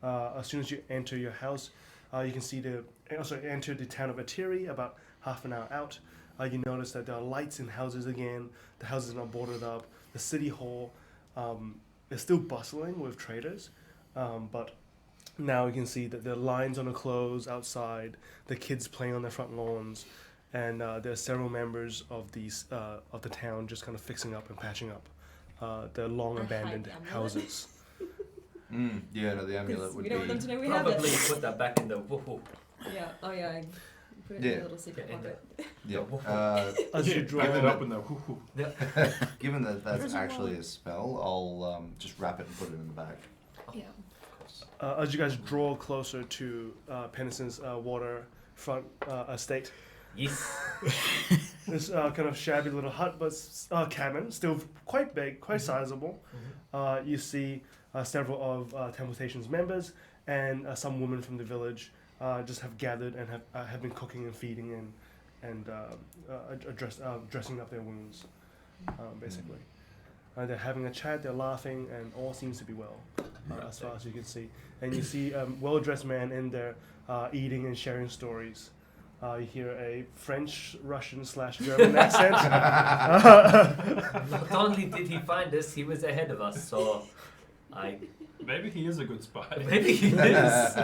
As soon as you enter your house, you can see enter the town of Atiri about half an hour out. You notice that there are lights in houses again. The houses are not boarded up. The city hall is still bustling with traders, but now you can see that there are lines on the clothes outside, the kids playing on their front lawns, and there are several members of the town just kind of fixing up and patching up their long I hide abandoned the amulet. houses. Yeah, no, the amulet would We be. don't want them to know we have Probably it. put that back in the woohoo. Yeah. Oh yeah. I put it in Yeah. a little secret Yeah, in pocket. Yeah. As you draw, Give it up in the hoo hoo. Given that that's There's a actually wall. a spell, I'll just wrap it and put it in the bag. Yeah. as you guys draw closer to Pennison's waterfront estate, Yes. this kind of shabby little hut, but cabin, still quite big, quite sizable. You see several of Temptation's members and some women from the village just have gathered and have been cooking and feeding and dressing up their wounds, basically. They're having a chat, they're laughing, and all seems to be well, as far as you can see. And you see a well-dressed man in there eating and sharing stories. You hear a French, Russian / German accent. Not only did he find us, he was ahead of us. So, Maybe he is a good spy. maybe he is.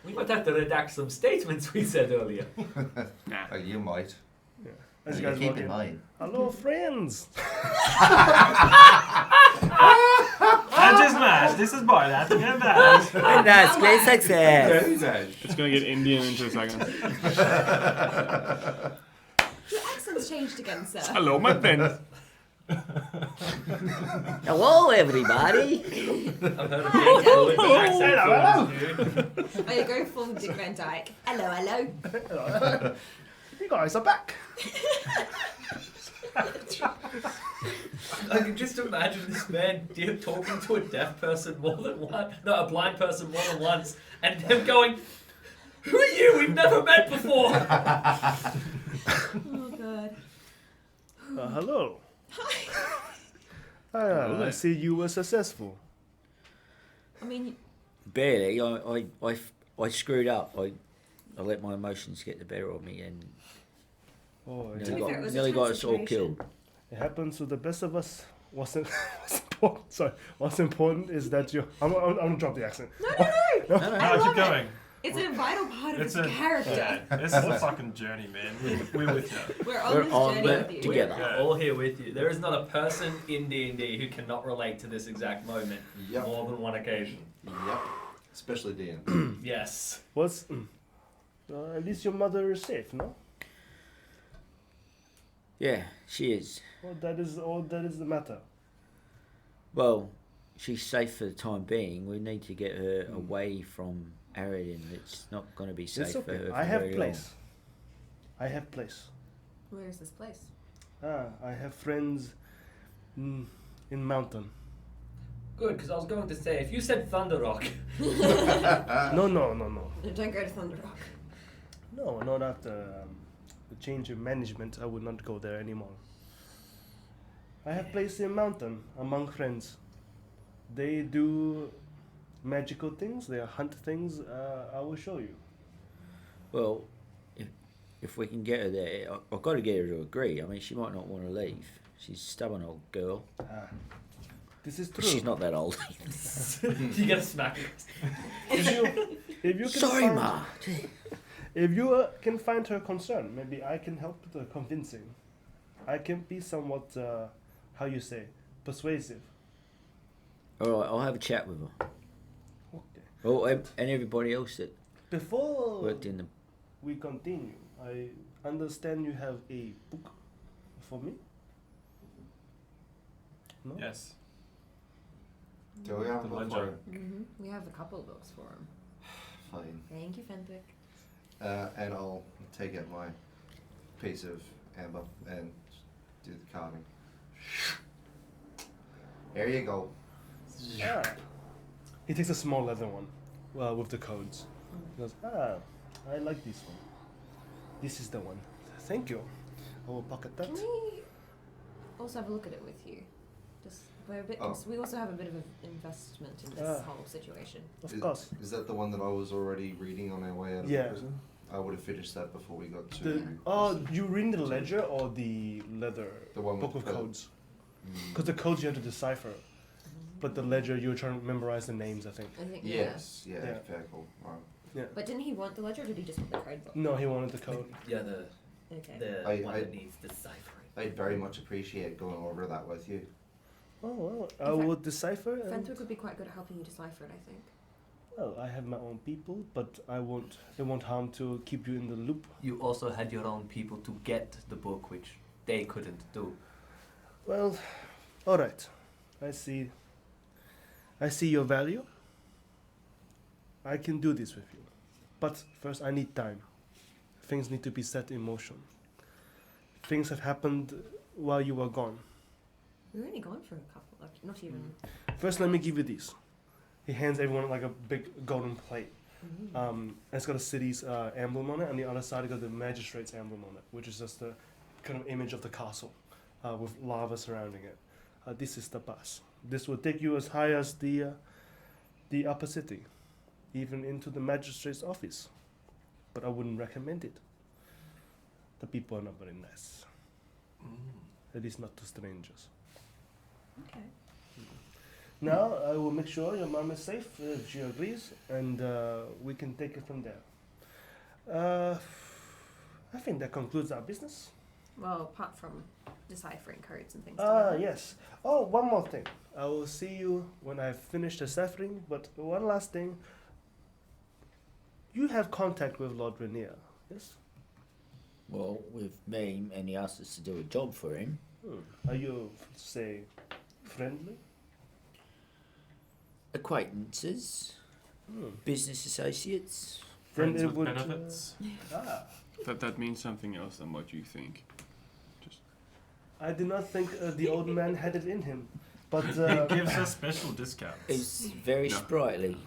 We might have to redact some statements we said earlier. Oh, you might. As you guys keep walk in in. mind. Hello, friends. That is nice. This is boy. That's good. Nice. And that's great success. It's gonna get Indian into a second. Your accent's changed again, sir. Hello, my friend. Hello, everybody. I've heard a British accent from you. Oh, you go full Dick Van Dyke. Hello, hello. You guys are back. I can just imagine this man talking to a deaf person more than once, no, a blind person more than once, and them going, "Who are you? We've never met before." Oh god. Hello. Hi. I see you were successful. I mean, Barely. I screwed up. I let my emotions get the better of me and Oh, To be nearly fair, it was a nearly got tense us all situation. killed. it happens to the best of us. What's important? Sorry. What's important is that you. I'm gonna drop the accent. no. No, love keep it. going. It's a vital part of It's his a character. Yeah, this is a fucking journey, man. We're with you. We're on We're this on journey it with you. together. We're all here with you. There is not a person in D&D who cannot relate to this exact moment Yep. more than one occasion. Yep. Especially DM. Yes. What's at least your mother is safe, no? Yeah, she is. Well, that is all that is the matter. Well, she's safe for the time being. We need to get her away from Aridin. It's not going to be safe It's for okay. her for I have very place. I have place. Where is this place? I have friends in mountain. Good, because I was going to say, if you said Thunder Rock, No. Don't go to Thunder Rock. No, not after the change in management. I would not go there anymore. I have place in mountain among friends. They do magical things. They hunt things. I will show you. Well, if we can get her there, I've got to get her to agree. I mean, she might not want to leave. She's a stubborn old girl. This is true. She's not that old. you get a smack. If you can Sorry, find, Ma. If you can find her concern, maybe I can help with the convincing. I can be somewhat, how you say, persuasive. All right, I'll have a chat with her. Okay. Oh, and everybody else that Before worked in the. we continue, I understand you have a book for me. No? Yes. Do we have The a book ledger. for him? Mm-hmm. We have a couple of books for him. Fine. Thank you, Fenwick. And I'll take out my piece of amber and do the carving. Here you go. Ah. He takes a small leather one, with the codes. He goes, I like this one. This is the one. Thank you. I will pocket that. Can we also have a look at it with you? Just we're a bit. Oh. We also have a bit of an investment in this Ah. whole situation. Of course. Is that the one that I was already reading on our way out of Yeah. the prison? I would have finished that before we got to. You read the ledger or the leather The one book with of the- codes? Because the codes you have to decipher, but the ledger you're trying to memorize the names. I think. I think. Yes. Yeah. Yeah. Fair call. Right. Yeah. But didn't he want the ledger, or did he just want the code book? No, he wanted the code. Yeah, the Okay. one I- that needs deciphering. I'd very much appreciate going over that with you. Oh well, I In fact, will decipher. And, Fenwick would be quite good at helping you decipher it, I think. well, I have my own people, but I won't. It won't harm to keep you in the loop. You also had your own people to get the book, which they couldn't do. Well, all right. I see. I see your value. I can do this with you, but first I need time. Things need to be set in motion. Things have happened while you were gone. We were only gone for a couple, like not even. First, let me give you these. He hands everyone like a big golden plate. It's got a city's emblem on it, and the other side it got the magistrate's emblem on it, which is just the kind of image of the castle with lava surrounding it. This is the pass. This will take you as high as the upper city, even into the magistrate's office. But I wouldn't recommend it. The people are not very nice. At least not to strangers. Okay. Now I will make sure your mom is safe if she agrees, and we can take it from there. I think that concludes our business. Well, apart from deciphering codes and things. together. Yes. Oh, one more thing. I will see you when I've finished deciphering, but one last thing. You have contact with Lord Rainier, yes? Well, with me, and he asked us to do a job for him. Are you, say, friendly? Acquaintances, business associates. Then Friends it with would. benefits. That means something else than what you think. I do not think the old man had it in him, but He gives us special discounts. He's very No. sprightly.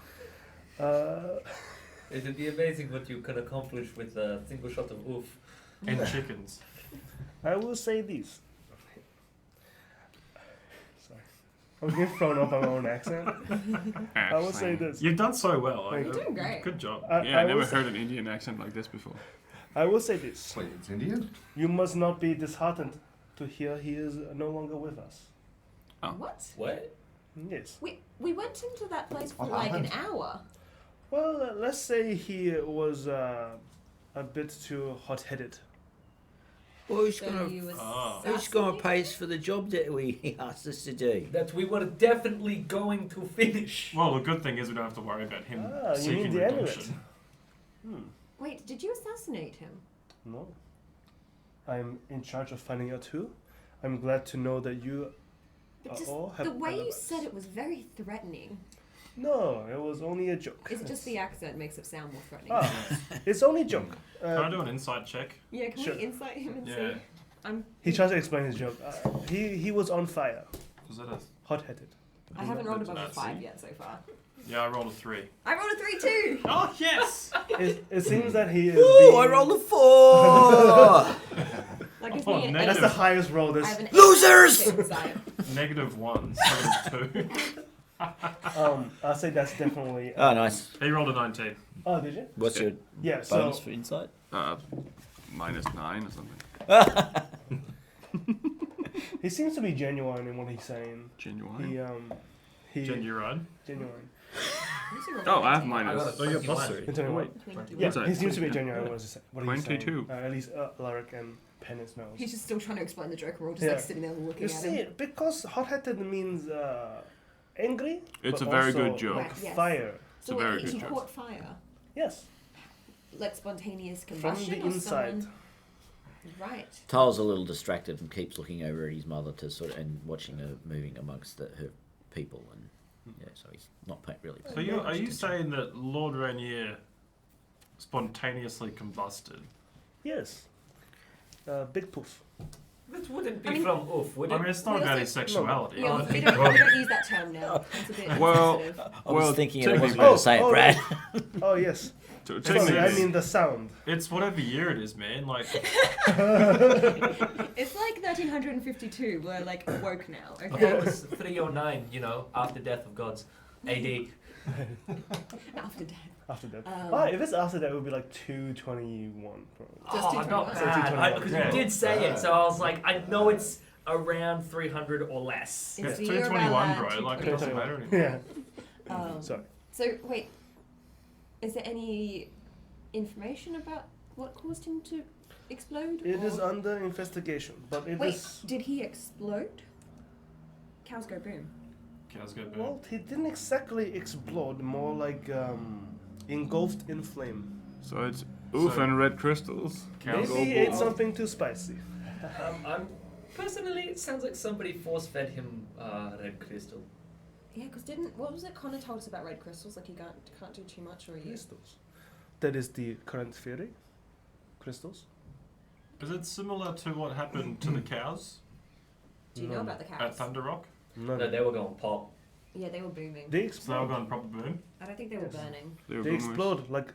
It would be amazing what you can accomplish with a single shot of oof. And chickens. I will say this. Sorry. I'm getting thrown off by my own accent. I will say this. You've done so well. Thank You're doing great. Good job. Yeah, I never will say- heard an Indian accent like this before. I will say this. Wait, it's Indian? You must not be disheartened to hear he is no longer with us. Oh. What? What? Yes. We went into that place for What like an happened? hour. Well, let's say he was a bit too hot-headed. Who's So gonna you Who's gonna pay us for the job that we asked us to do? That we were definitely going to finish. Well, the good thing is we don't have to worry about him You seeking mean the amulet? redemption. Wait, did you assassinate him? No. I'm in charge of finding out who. I'm glad to know that you But just all have the way you alibis. said it was very threatening. No, it was only a joke. Is it just the accent makes it sound more threatening? Ah, it's only a joke. Can I do an insight check? Yeah, can Sure. we insight him and Yeah. see? I'm. He tries to explain his joke. He was on fire, Was that a... hot-headed. I haven't rolled above a Nazi. 5 yet so far. Yeah, I rolled a 3. I rolled a 3 too. Oh, yes! It seems that he is. Ooh, being- I rolled a 4! That gives Oh, me an negative. That's the highest roll. I This. have an Losers! 8 insight. -1, so 2. I'll say that's definitely. Oh, nice. He rolled a 19. Oh, did you? What's your Yeah. bonus So for insight? -9 or something. he seems to be genuine in what he's saying. Genuine. He Genuine. genuine. Oh, I have I minus. got a Oh, you have 21. +3. Can tell me Oh, what? wait. Yeah, Insight. he seems to be genuine. What he's saying. 22. At least Alaric and Penance knows. He's just still trying to explain the joke. We're all just Yeah. like sitting there looking You at see, him. because hot-headed means angry. It's but a very also good joke. Right, yes. Fire. So a very wait, good he joke. caught fire, Yes. like spontaneous From combustion, the or inside. someone... Right. Tyle's a little distracted and keeps looking over at his mother to sort of and watching her moving amongst her people, and yeah, so he's not really. So paying are much you attention. saying that Lord Rainier spontaneously combusted? Yes. Big poof. That wouldn't be I mean- from Oof, would it? I mean, it's not We about also- his sexuality. Yeah, Oh, we don't use that term now. It's a bit Well, sensitive. I was Well, thinking I wasn't technically- going to say it, Oh, Brad. Oh yes. So Sorry, technically, I mean the sound. It's whatever year it is, man. Like, It's like 1352. We're like woke now. I thought Okay. it was 309, after death of gods. AD. After death. After that. Um, If it's after that, it would be like 221 probably. Just Oh, not 221. So bad. 221. Because Yeah. you did say it, so I was like, I know it's around 300 or less. It's it's the year of our 221, Lad, bro. Like, it doesn't 221. matter anymore. Yeah. Um, Sorry. So wait, is there any information about what caused him to explode? It or... is under investigation, but it Wait, is. did he explode? Cows go boom. Cows go Well, he didn't exactly explode. More like engulfed in flame. so it's oof So- and red crystals. Cows Maybe he go ate boom. something too spicy. Personally, it sounds like somebody force-fed him red crystal. Yeah, because what was it Connor told us about red crystals? Like you can't do too much or you... Crystals. That is the current theory. Crystals. Is it similar to what happened to the cows Do you know No. about the at cows? Thunder Rock? No, No, they were going pop. Yeah, they were booming. They So they were explode. going proper boom. I don't think they were Yes. burning. They were They boomers. explode like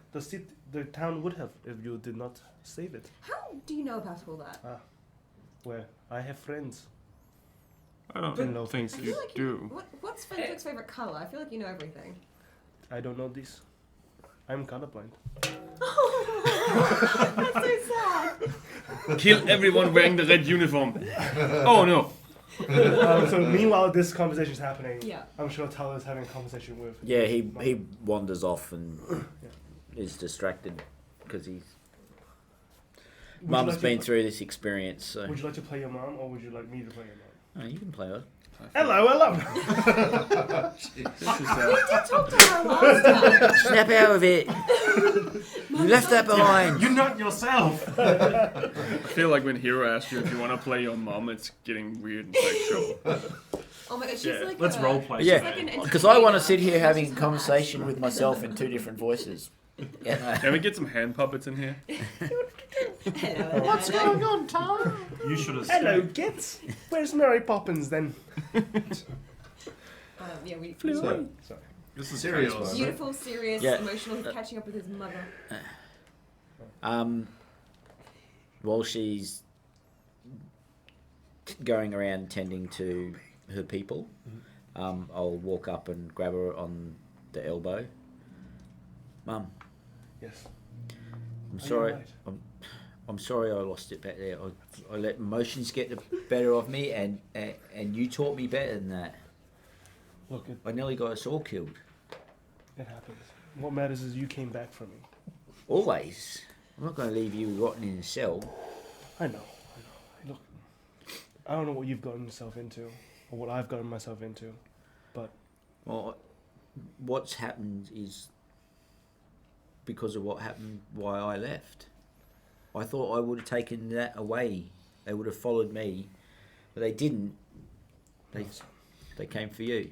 the town would have if you did not save it. How do you know about all that? Where I have friends. I don't In low think I you feel like do. What's Fenwick's favorite color? I feel like you know everything. I don't know this. I'm colorblind. That's so sad. Kill everyone wearing the red uniform. Oh no. So meanwhile, this conversation is happening. Yeah. I'm sure Tyler is having a conversation with. Yeah, he wanders off and is distracted because he's Would you mum's like been to, through this experience. So Would you like to play your mom, or would you like me to play your mom? oh, you can play it. Hello. This is, Talk to her last time. Snap out of it. You left that behind. You're not yourself! I feel like when Hero asked you if you want to play your mom, it's getting weird and sexual. Oh my god, she's Yeah, like Let's a, roleplay. Yeah, like an because I want to entertainer. sit here having a She's conversation hot. with myself in two different voices. Yeah, Can we get some hand puppets in here? Hello, What's hello. going on, Tyler? You should have Hello, stayed. kids. Where's Mary Poppins then? Yeah, we So, Sorry. This is Serious chaos. one. beautiful, serious, Yeah. emotional, catching up with his mother. while she's going around tending to her people, I'll walk up and grab her on the elbow. Mum, Yes. I'm Are you sorry. alright? I'm sorry I lost it back there. I let emotions get the better of me, and you taught me better than that. Look, I nearly got us all killed. it happens. What matters is you came back for me. Always. I'm not going to leave you rotting in a cell. I know. I don't know what you've gotten yourself into, or what I've gotten myself into, but Well, what's happened is because of what happened, why I left. I thought I would have taken that away. They would have followed me, but they didn't. They came for you.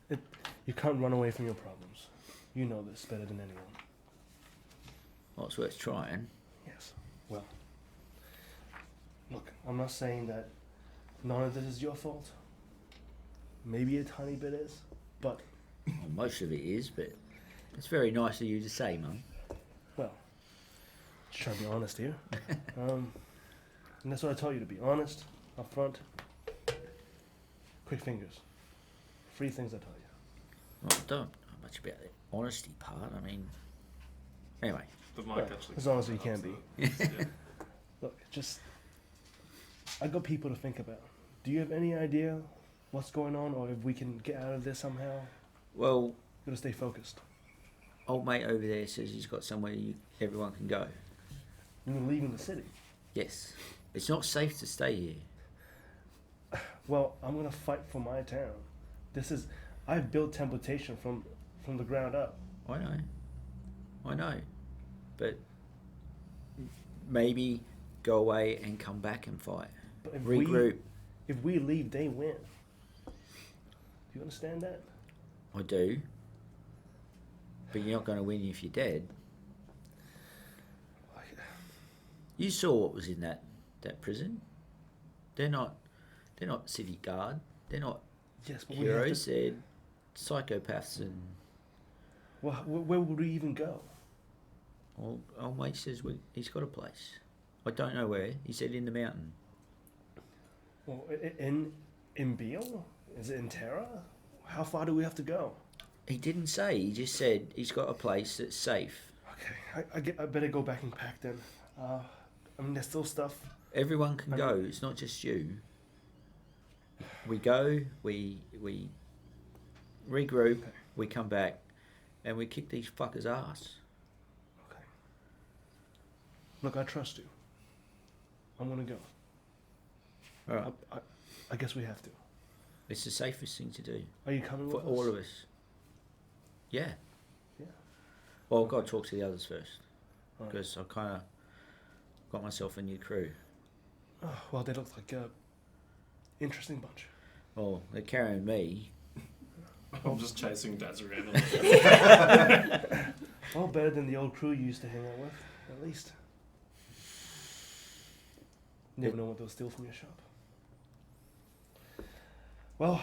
you can't run away from your problems. You know this better than anyone. Well, it's worth trying. Yes. Well, look, I'm not saying that none of this is your fault. Maybe a tiny bit is, but Well, most of it is, but it's very nice of you to say, Mum. well, just trying to be honest here. And that's what I taught you, to be honest, upfront, quick fingers. 3 things I taught you. Well, I don't know much about the honesty part. I mean, anyway. The mic Well, actually. as honest as you can be. Yeah. Look, just I got people to think about. Do you have any idea what's going on, or if we can get out of this somehow? Well, Gotta stay focused. old mate over there says he's got somewhere everyone can go. You're leaving the city. Yes. It's not safe to stay here. Well, I'm gonna fight for my town. I've built Temptation from the ground up. I know. But maybe go away and come back and fight. But if Regroup. if we leave, they win. Do you understand that? I do. But you're not going to win if you're dead. You saw what was in that prison. They're not city guard. They're not Yes, but heroes. They're psychopaths and. Well, where would we even go? Well, old mate says he's got a place. I don't know where. He said in the mountain. Well, in Beale? Is it in Terra? How far do we have to go? He didn't say. He just said he's got a place that's safe. Okay, I better go back and pack then. I mean, there's still stuff. Everyone can go. It's not just you. We go. We regroup. Okay. We come back, and we kick these fuckers' ass. Okay. Look, I trust you. I'm gonna go. All right. I guess we have to. It's the safest thing to do Are you coming for with all us? of us. Yeah. Yeah. Well, I've got to talk to the others first Alright. because I kind of got myself a new crew. Oh, well, they look like a interesting bunch. Well, they're carrying me. I'm just chasing Daz around. Well, better than the old crew you used to hang out with, at least. Never know what they'll steal from your shop. Well,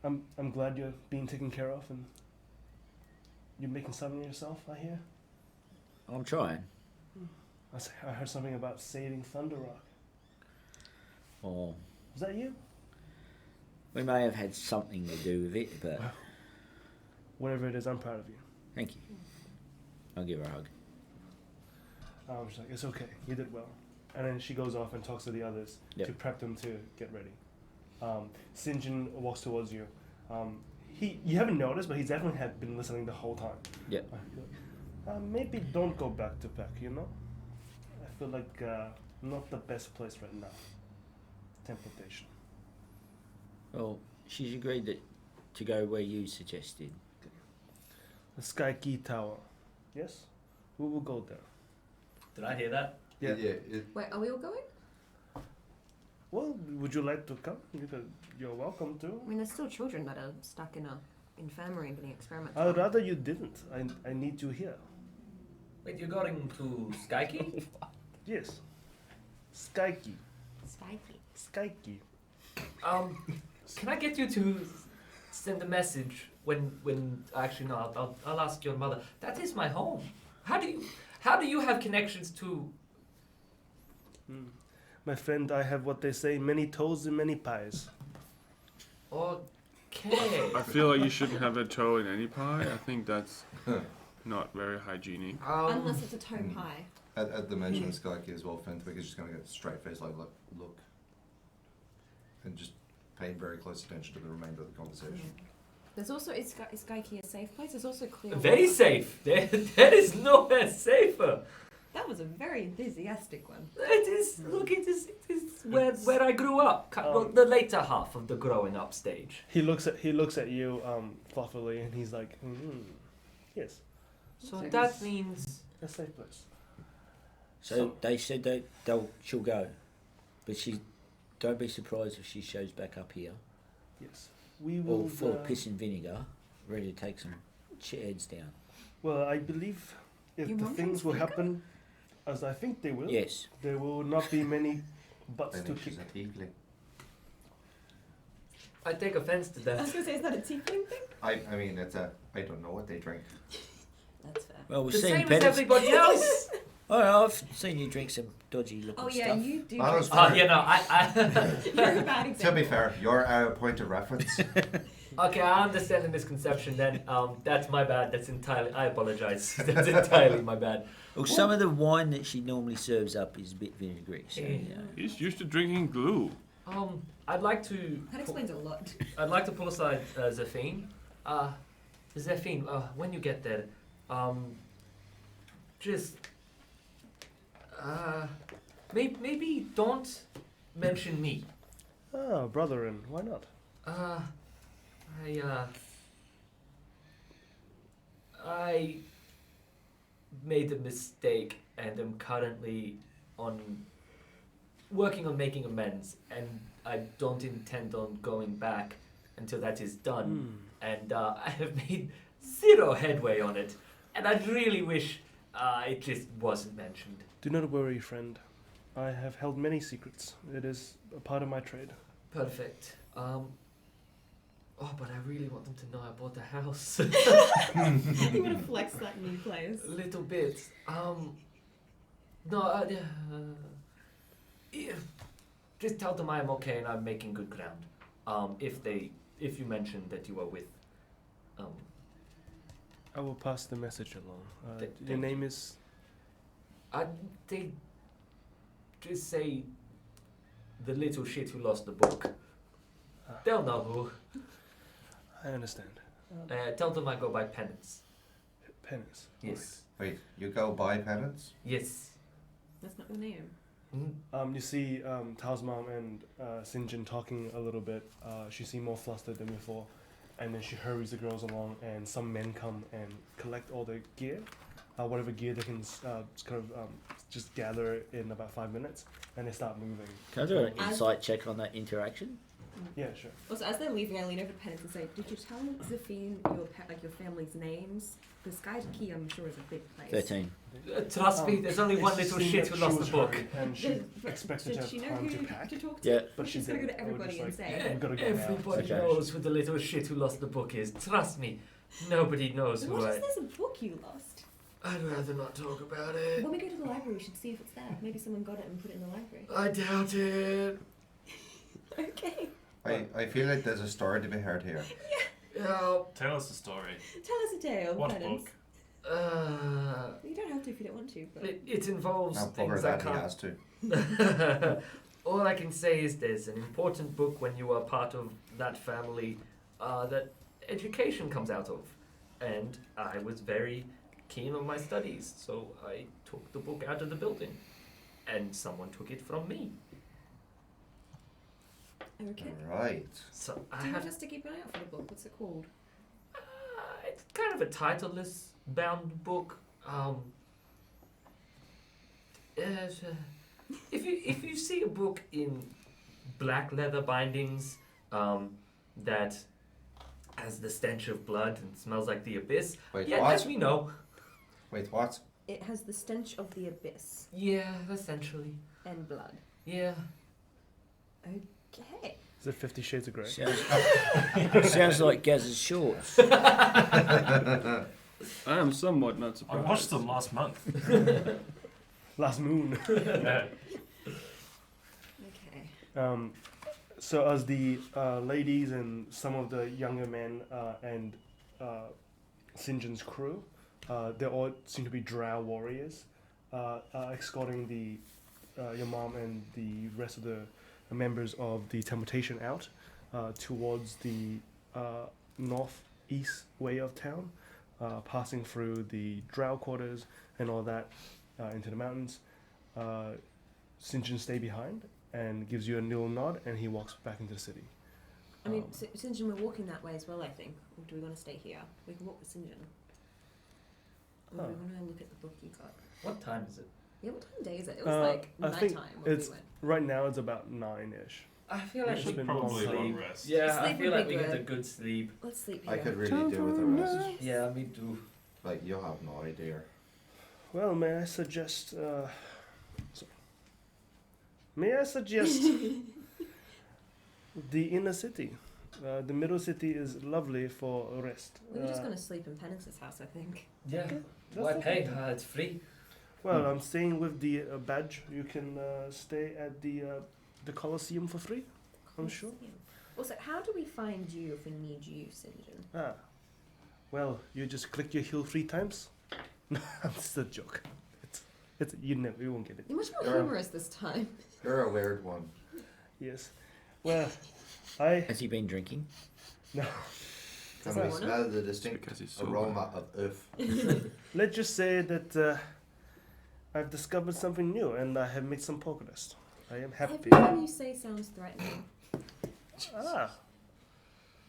I'm glad you're being taken care of and you're making something of yourself, I hear. I'm trying. I heard something about saving Thunder Rock. Well, Was that you? we may have had something to do with it, but Whatever it is, I'm proud of you. thank you. I'll give her a hug. She's like, it's okay, you did well. And then she goes off and talks to the others Yep. to prep them to get ready. Sinjin walks towards you. You haven't noticed, but he's definitely had been listening the whole time. Yep. Maybe don't go back to pack, you know? I feel like not the best place right now. Temptation. Well, she's agreed to go where you suggested. The Sky Key Tower. Yes? We will go there. Did I hear that? Yeah. Wait, are we all going? Well, would you like to come? You're welcome to. I mean, there's still children that are stuck in a infirmary and getting experimented I'd on. rather you didn't. I need you here. Wait, you're going to Skykey? Yes. Sky Key. Spiky. Sky Key. Can I get you to send a message when actually no, I'll ask your mother. That is my home. How do you have connections to? My friend, I have what they say, many toes and many pies. Okay. I feel like you shouldn't have a toe in any pie. I think that's not very hygienic. Unless it's a toe pie. At the mention of Sky Key as well, Fenwick is just going to get straight face like, look. And just pay very close attention to the remainder of the conversation. There's also, is Skykey a safe place? There's also clear Very water. safe. There is nowhere safer. That was a very enthusiastic one. It is. Look, it is where I grew up. The later half of the growing up stage. He looks at you thoughtfully, and he's like, yes, So that means. a safe place. So they said that she'll go, but don't be surprised if she shows back up here, Yes, we will. all full of piss and vinegar, ready to take some shitheads down. Well, I believe if Your the mum things drinks will vodka? happen as I think they will, Yes. there will not be many butts to Then kick. she's a tiefling. I take offense to I that. was going to say, is that a tiefling thing? I mean, I don't know what they drink. That's fair. Well, we've The seen same as Pennant. everybody else. Oh, I've seen you drink some dodgy looking Oh yeah, stuff. you do. I was- drink- Oh, you know, I You're a bad To example. be fair, you're our point of reference. Okay, I understand the misconception then. That's my bad. That's entirely. I apologize. That's entirely my bad. Well, some of the wine that she normally serves up is a bit vinegary. So, Yeah. He's used to drinking glue. I'd like to. That explains a lot. I'd like to pull aside Zephine. Zephine, when you get there, just maybe don't mention me. Ah, brother, and why not? I made a mistake and am currently working on making amends, and I don't intend on going back until that is done. And I have made zero headway on it, and I really wish it just wasn't mentioned. Do not worry, friend. I have held many secrets. It is a part of my trade. Perfect. But I really want them to know I bought the house. You want to flex that new place. A little bit. Yeah. Just tell them I'm okay and I'm making good ground. If you mention that you are with, I will pass the message along. Th- Your thank name is. they just say the little shit who lost the book. They'll know who. I understand. Tell them I go by Penance. Penance. Yes. Wait, you go buy penance? Yes. That's not the name. You see Tao's mom and Sinjin talking a little bit. She seems more flustered than before. And then she hurries the girls along, and some men come and collect all the gear. Whatever gear they can just gather in about 5 minutes. And they start moving. Can I do an insight check on that interaction? Yeah, sure. Also, as they're leaving, I lean over to Penance and say, "Did you tell Zephine your family's names? The Sky Key, I'm sure, is a big place." 13. Trust me, there's only one It little seemed shit that who she lost was the book. hurried, and she Did- expected did to have she know time who to pack. to talk to? Yeah. But She's gonna go to didn't. everybody Just and like, say, "We've got to go now." Everybody Okay. knows who the little shit who lost the book is. Trust me, nobody knows who "What I. if there's a book you lost? I'd rather not talk about it. When we go to the library, we should see if it's there. Maybe someone got it and put it in the library." I doubt it. Okay. I feel like there's a story to be heard here. Yeah. Tell us the story. Tell us a tale, What Penance. book? You don't have to if you don't want to, but It involves Now, bugger things I that, he has to. can't. All I can say is there's an important book when you are part of that family that education comes out of. And I was very keen on my studies, so I took the book out of the building. And someone took it from me. okay. Right. So I Do you have want us to keep an eye out for the book? What's it called? it's kind of a titleless bound book. Yes, if you see a book in black leather bindings that has the stench of blood and smells like the abyss, Wait, yeah, what? let me know. Wait, what? It has the stench of the abyss Yeah, essentially. and blood. Yeah. Okay. Is it 50 Shades of Grey? Sounds like Gaz's shorts. I am somewhat not I surprised. watched them last month. Last Moon. Yeah. Okay. So as the ladies and some of the younger men and Sinjin's crew, they all seem to be drow warriors, escorting your mom and the rest of the members of the Temptation out towards the northeast way of town, passing through the drow quarters and all that. into the mountains. St. John stay behind and gives you a little nod, and he walks back into the city. I mean, St. John, we're walking that way as well, I think. Or do we want to stay here? We can walk with St. John. Or do we want to look at the book you got? What time is it? Yeah, what time of day is it? It was like I think nighttime when it's we went. right now. It's about 9ish. I feel like It's we been Probably long long sleep. rest. Yeah, I Sleep feel would like be we get a good. good sleep. Let's sleep here. I could really do with a rest. Yeah, me too. Like, you have no idea. Well, may I suggest? May I suggest the inner city? The middle city is lovely for rest. We were just going to sleep in Penance's house, I think. Yeah. Okay, Why that's pay? okay. It's free. Well, I'm staying with the badge. You can stay at the Colosseum for free. I'm sure. Also, how do we find you if we need you, St. John? Ah, well, you just click your heel 3 times. No, it's a joke. It's you won't get it. You're much more Girl. humorous this time. You're a weird one. Yes. Well, I Has he been drinking? no. Can Does we it wanna? smell the distinct because he's so aroma of earth? Let's just say that I've discovered something new and I have made some progress. I am happy. Everything you say sounds threatening. Ah,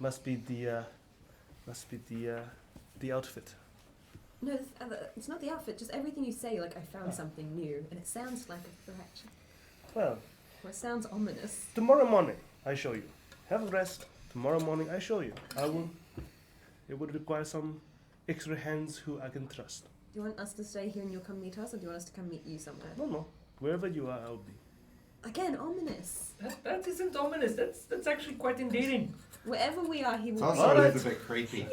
must be the outfit. No, it's not the outfit. Just everything you say, like I found something new, and it sounds like a threat. Well, Or it sounds ominous. tomorrow morning I show you. Have a rest. Tomorrow morning I show you. I will. It would require some extra hands who I can trust. Do you want us to stay here and you'll come meet us, or do you want us to come meet you somewhere? No, wherever you are, I'll be. Again, ominous. That isn't ominous. That's actually quite endearing. Wherever we are, he It's will be. also a Alright. little bit creepy.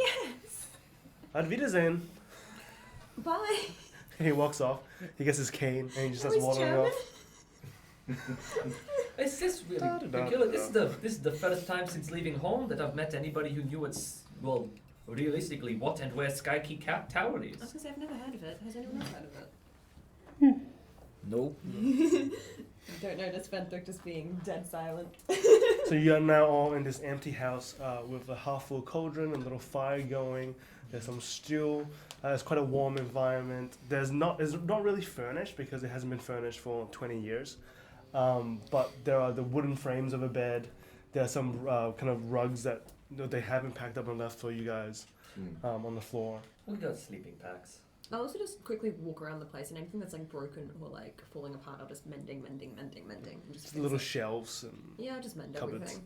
Auf Wiedersehen. Bye. He walks off. He gets his cane and he just starts Oh, he's wandering German? off. Is this really ridiculous? This is the first time since leaving home that I've met anybody who knew realistically what and where Sky Key Tower is. I was gonna say I've never heard of it. Has anyone else heard of it? No. I don't notice Fenthrick just being dead silent. So you are now all in this empty house with a half-full cauldron and a little fire going. There's some stew. It's quite a warm environment. It's not really furnished because it hasn't been furnished for 20 years. But there are the wooden frames of a bed. There are some kind of rugs that they haven't packed up and left for you guys on the floor. We got sleeping packs. I'll also just quickly walk around the place, and anything that's like broken or like falling apart, I'll just mending, and just Just fix little it. shelves and Yeah, I'll just mend cupboards. everything.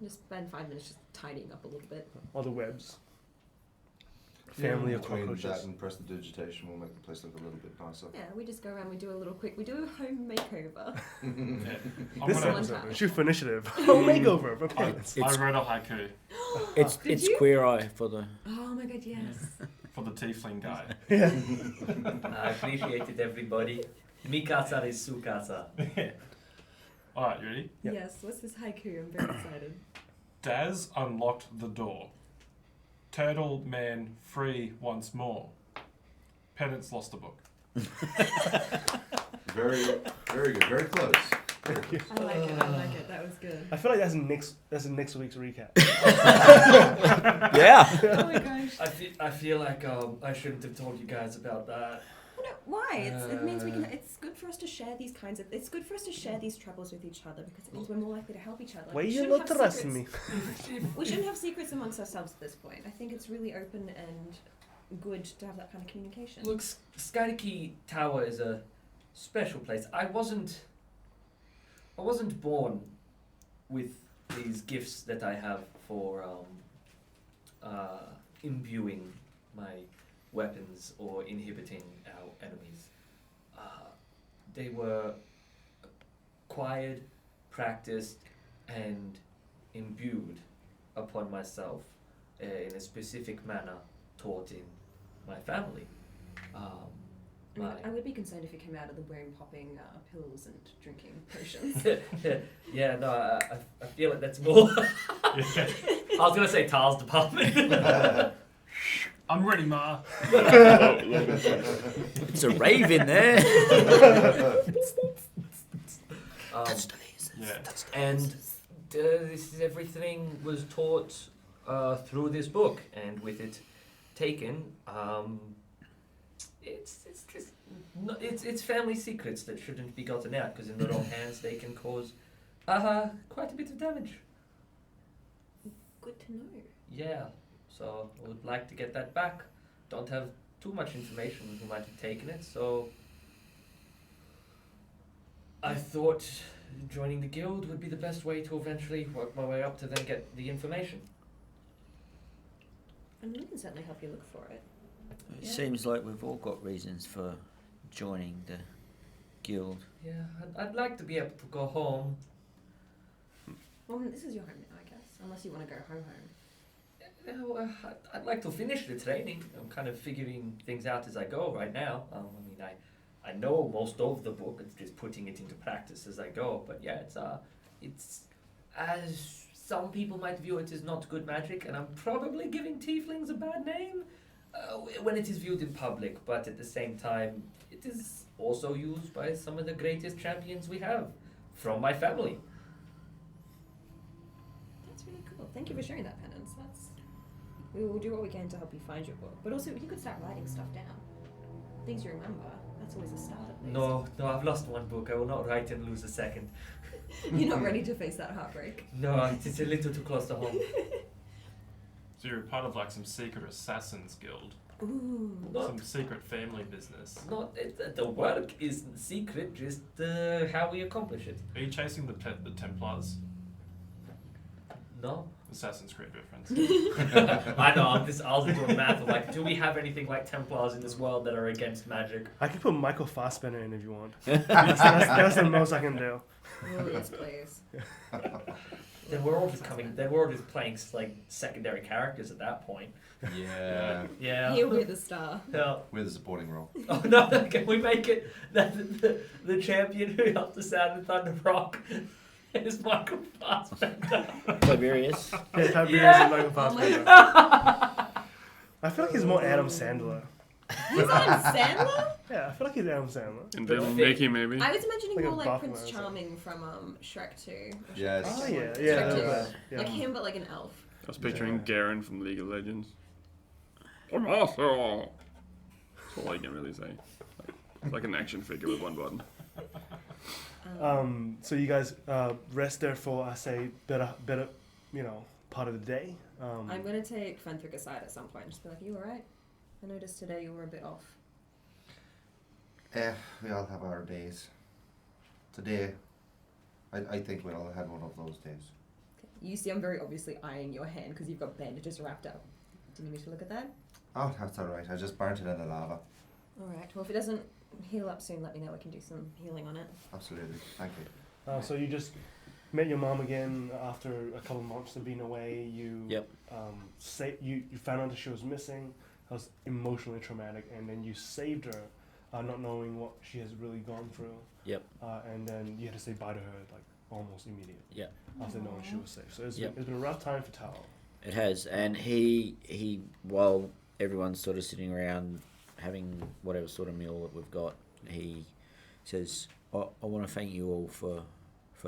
And just spend 5 minutes just tidying up a little bit. all the webs. Family of Between that cockroaches. and prestidigitation will make the place look a little bit nicer. Yeah, we just go around, we do a home makeover. Yeah. I'm This gonna- episode, shoot for initiative. Home makeover for parents. I wrote a haiku It's Did it's you? Queer Eye for the. Oh my god, yes. for the tiefling guy. I appreciate it, everybody. Mikasa is Sukasa. Alright, you ready? Yep. Yes, what's this haiku? I'm very excited. Daz unlocked the door. Turtle man free once more. Penance lost a book. Very, very good. Very close. I like it, that was good. I feel like that's next week's recap. Yeah. Oh my gosh. I feel like I shouldn't have told you guys about that. No, why? It means we can. It's good for us to share these kinds of. It's good for us to share these troubles with each other because it means we're more likely to help each other. Why We you shouldn't not have trust secrets. me? We shouldn't have secrets amongst ourselves at this point. I think it's really open and good to have that kind of communication. Look, Skyki Tower is a special place. I wasn't born with these gifts that I have for imbuing my weapons or inhibiting our enemies. They were acquired, practiced, and imbued upon myself in a specific manner taught in my family. I mean, I would be concerned if you came out of the womb popping pills and drinking potions. Yeah, no, I feel like that's more. Yeah. I was gonna say Tar's department. I'm ready, Ma. It's a rave in there. Yeah. And this is everything was taught through this book, and with it taken, it's just it's family secrets that shouldn't be gotten out because in the wrong hands they can cause quite a bit of damage. Good to know. Yeah, so I would like to get that back. Don't have too much information on who might have taken it, so I thought joining the guild would be the best way to eventually work my way up to then get the information. And we can certainly help you look for it. It seems like we've all got reasons for joining the guild. Yeah, I'd like to be able to go home. Well, this is your home now, I guess. Unless you want to go home. I'd like to finish the training. I'm kind of figuring things out as I go right now. I know most of the book. It's just putting it into practice as I go. But yeah, it's as some people might view it as not good magic, and I'm probably giving tieflings a bad name when it is viewed in public. But at the same time, it is also used by some of the greatest champions we have from my family. That's really cool. Thank you for sharing that, Penance. We will do what we can to help you find your book. But also, you could start writing stuff down. Things you remember. That's always a start, at least. No, I've lost one book. I will not write and lose a second. You're not ready to face that heartbreak. No, it's a little too close to home. So you're part of like some secret assassins guild, Ooh. some secret family business. The work isn't secret, just how we accomplish it. Are you chasing the Templars? No. Assassin's Creed reference. I know, I was doing math of like, do we have anything like Templars in this world that are against magic? I can put Michael Fassbender in if you want. that's the most I can do. Oh, yes, please. Then we're all just playing like secondary characters at that point. Yeah. Yeah. He'll be the star. No. We're the supporting role. Oh no, can we make it the champion who helped us out in Thunder Rock is Michael Fassbender? Tiberius. Yeah, Tiberius Yeah. and Michael Fassbender. I feel like he's more Adam Sandler. He's Adam Sandler? Yeah, I feel like he's Adam Sandler. And Little Nicky, maybe. I was imagining Like a more like buff Prince man or Charming from Shrek 2. or Yes. Shrek Oh 1. yeah, Shrek yeah, 2. yeah. Like him, but like an elf. I was picturing Garen from League of Legends. I'm awesome. That's all I can really say. It's like an action figure with one button. So you guys rest there for I say better, part of the day. I'm gonna take Fenthrick aside at some point and just be like, "You alright? I noticed today you were a bit off." We all have our days. Today, I think we all had one of those days. You see, I'm very obviously eyeing your hand because you've got bandages wrapped up. Do you need me to look at that? Oh, that's alright. I just burnt it in the lava. Alright, well, if it doesn't heal up soon, let me know. I can do some healing on it. Absolutely. Thank you. So you just met your mom again after a couple of months of being away. You Yep. you found out that she was missing. That was emotionally traumatic, and then you saved her, not knowing what she has really gone through. Yep. And then you had to say bye to her like almost immediately. Yep. After knowing she was safe. So it's Yep. been a rough time for Tao. It has, and he while everyone's sort of sitting around having whatever sort of meal that we've got, he says, I want to thank you all for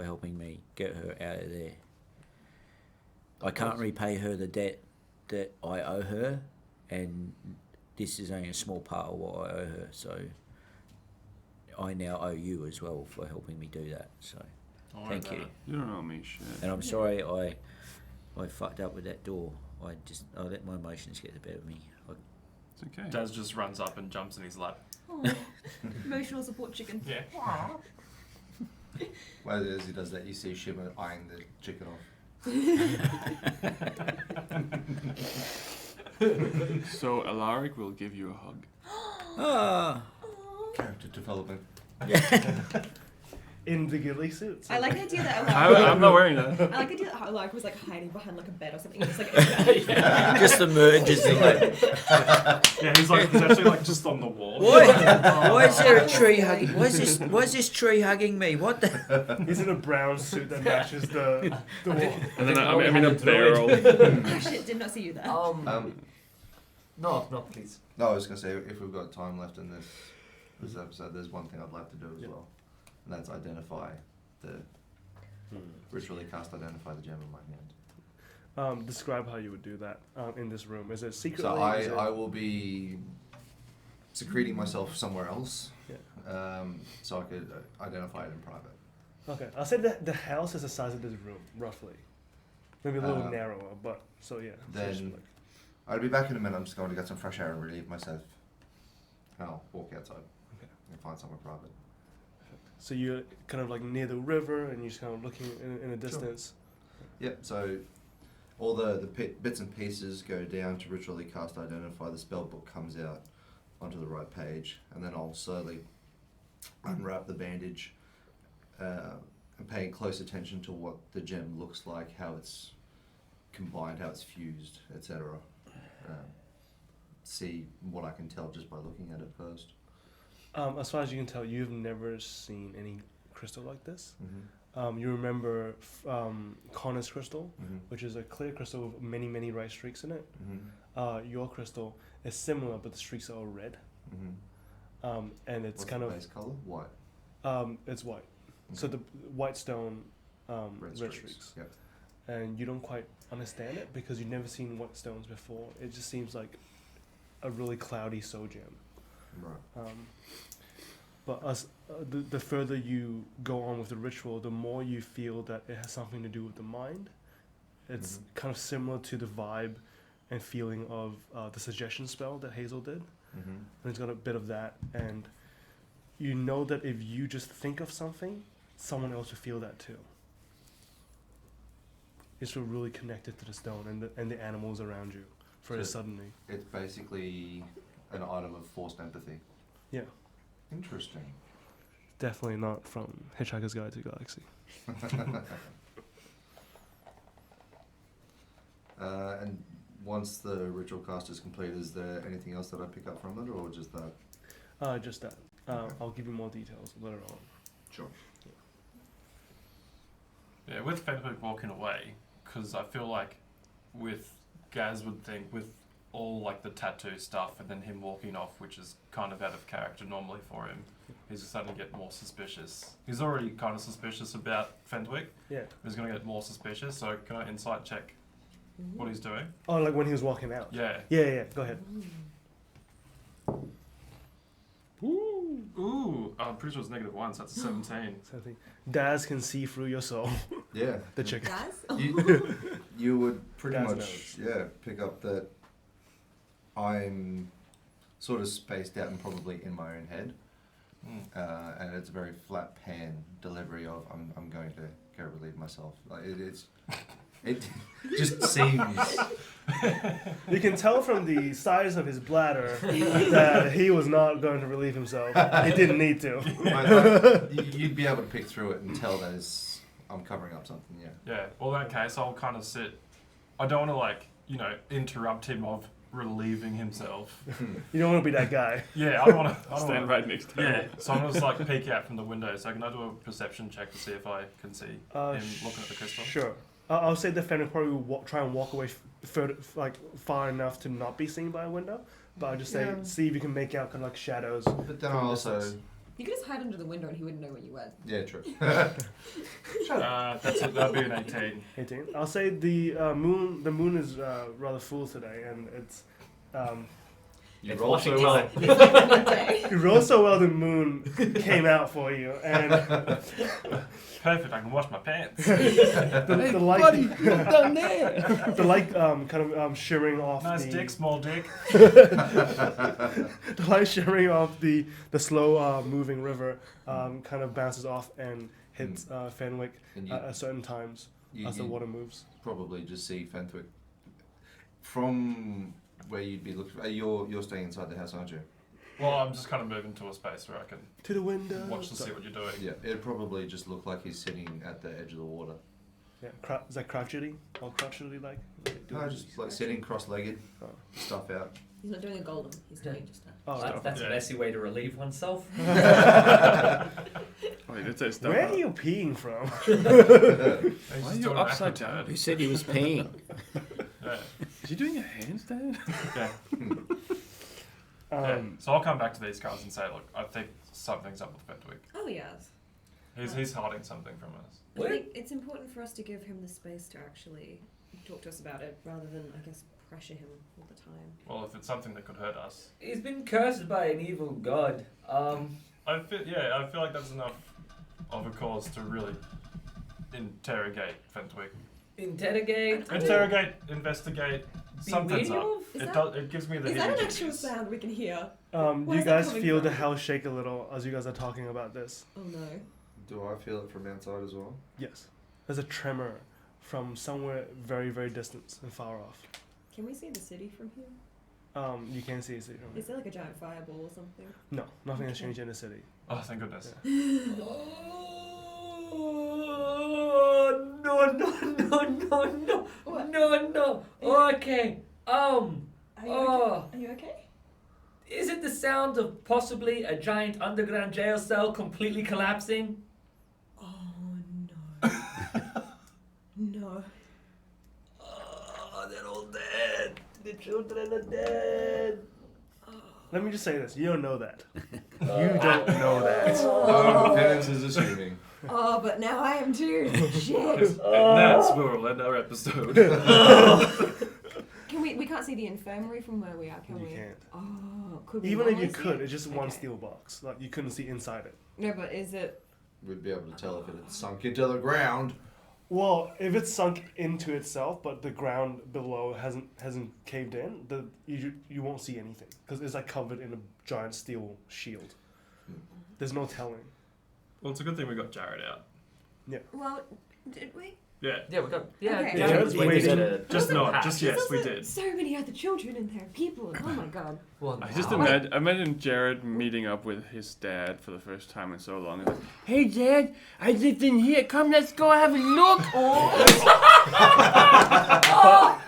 helping me get her out of there. I can't repay her the debt that I owe her, and this is only a small part of what I owe her, so I now owe you as well for helping me do that, so thank you. You don't know me, shit. And I'm sorry I fucked up with that door. I let my emotions get the better of me. It's okay. Daz just runs up and jumps in his lap. Oh, emotional support chicken. Yeah. While as he does that, you see Shimmer eyeing the chicken off. So Alaric will give you a hug. Ah. Character development. In the ghillie suits. I like the idea that Alaric, I'm not wearing that. I like the idea that Alaric was like hiding behind like a bed or something. Just like Just emerges and like, Yeah, he's actually like just on the wall. why is there a tree hugging? Why is this tree hugging me? What the? He's in a brown suit that matches the wall. And then Oh, I'm in a barrel. oh shit, did not see you there. No, please. No, I was gonna say if we've got time left in this episode, there's one thing I'd like to do as well, and that's identify the ritually identify the gem in my hand. Describe how you would do that in this room. Is it secretly? So Is it- I will be secreting myself somewhere else, Yeah. so I could identify it in private. Okay, I'll say that the house is the size of this room, roughly. Maybe a little Uh, narrower, but so yeah. So then- just like- I'll be back in a minute. I'm just going to get some fresh air and relieve myself. And I'll walk outside and find somewhere private. So you're kind of like near the river, and you're just kind of looking in the distance. Yep, so all the bits and pieces go down to ritually cast identify. The spell book comes out onto the right page, and then I'll slowly unwrap the bandage and paying close attention to what the gem looks like, how it's combined, how it's fused, etc. See what I can tell just by looking at it first. As far as you can tell, you've never seen any crystal like this. Mm-hmm. You remember Connor's crystal, Mm-hmm. which is a clear crystal with many, many red streaks in it. Mm-hmm. Your crystal is similar, but the streaks are all red. Mm-hmm. And it's What's kind the of base color? White. it's white. So the white stone, red streaks. Yep. And you don't quite understand it because you've never seen white stones before. It just seems like a really cloudy soul gem. Right. But the further you go on with the ritual, the more you feel that it has something to do with the mind. It's kind of similar to the vibe and feeling of the suggestion spell that Hazel did. Mm-hmm. And it's got a bit of that, and you know that if you just think of something, someone else will feel that too. It's feel really connected to the stone and the animals around you. For So- suddenly, It's basically an item of forced empathy. yeah, Interesting. definitely not from Hitchhiker's Guide to the Galaxy. And once the ritual cast is complete, is there anything else that I pick up from it, or just that? Just that. I'll give you more details later on. Sure. Yeah, with Fenwick walking away, because I feel like with Gaz would think with all like the tattoo stuff and then him walking off, which is kind of out of character normally for him, he's starting to get more suspicious. He's already kind of suspicious about Fenwick. Yeah. He's going to get more suspicious, so can I insight check what he's doing? Oh, like when he was walking out. Yeah. Yeah. Go ahead. Ooh, I'm pretty sure it's -1, so that's a 17. Something. Daz can see through your soul. Yeah. The chicken. Guys? You would pretty Gaz much pick up that I'm sort of spaced out and probably in my own head, and it's a very flat pan delivery of I'm going to go relieve myself. Like it just seems. You can tell from the size of his bladder that he was not going to relieve himself. He didn't need to. You'd be able to pick through it and tell that I'm covering up something. Yeah. Yeah, well, in that case, I'll kind of sit. I don't want to, interrupt him of relieving himself. You don't want to be that guy. Yeah, I don't want to. Stand right next to him. Yeah, so I'm just peek out from the window. So can I do a perception check to see if I can see him looking at the crystal? Sure. I'll say the Fenwick probably will try and walk away further, far enough to not be seen by a window. But I'll just say, see if you can make out kind of like shadows. But then I from also. distance. You could just hide under the window and he wouldn't know where you were. Yeah, true. That's it. That'd be an 18. 18. I'll say the moon. The moon is rather full today, and it's. You It's roll so washing well. time. You rolled so well, the moon came out for you, and Perfect. I can wash my pants. the light. Buddy, look down there. The light kind of shimmering off. Nice the, dick, small dick. The light shimmering off the slow moving river kind of bounces off and hits Fenwick And at certain times as the you water moves. probably just see Fenwick from where you'd be looking. You're staying inside the house, aren't you? Well, I'm just kind of moving to a space where I can To the window. watch to see what you're doing. Yeah, it'd probably just look like he's sitting at the edge of the water. Yeah, is that crouch duty? Or crouch duty like? No, just like sitting cross-legged, Oh. stuff out. He's not doing a golem. He's doing just a... Oh, That's a messy way to relieve oneself. Wait, that's that stuff. where are you peeing from? He's Why just are you doing an upside acrobat. down? Who said he was peeing? Yeah. Is he doing a handstand? Yeah. Um, So I'll come back to these guys and say, look, I think something's up with Fenwick. Oh, yes. He's hiding something from us. I think it's important for us to give him the space to actually talk to us about it, rather than, I guess, pressure him all the time. Well, if it's something that could hurt us, He's been cursed by an evil god. I feel like that's enough of a cause to really interrogate Fentwick. Interrogate. Interrogate, investigate. Something's up. It gives me the Is that an heebie-jeebies. actual sound we can hear? You Where's that guys coming feel the from? house shake a little as you guys are talking about this. Oh no. Do I feel it from outside as well? Yes. There's a tremor from somewhere very, very distant and far off. Can we see the city from here? You can see a city from Is here. there like a giant fireball or something? No, nothing has Okay. changed in the city. Oh, thank goodness. Oh, no. What? No. Okay. Are you Oh. okay? Are you okay? Is it the sound of possibly a giant underground jail cell completely collapsing? Oh no. No. Oh, they're all dead. The children are dead. Let me just say this. You don't know that. You don't know that. Penance is assuming. Oh, but now I am too. Shit. And that's where we'll end our episode. Can we can't see the infirmary from where we are, can You we? can't. Oh, could we Even if not you see could, it? it's just one Okay. steel box. Like you couldn't see inside it. No, but is it? We'd be able to tell if it had sunk into the ground. Well, if it's sunk into itself, but the ground below hasn't caved in, you won't see anything because it's like covered in a giant steel shield. There's no telling. Well, it's a good thing we got Jared out. Well, did we? Yeah. Yeah, we got. Okay. Jared was waiting Jared's to Just Wasn't- not. Just yes, we did. So many other children and their people. And, oh my god. Well, I just now- imagine Jared meeting up with his dad for the first time in so long. He's like, "Hey, Dad, I lived in here. Come, let's go have a look."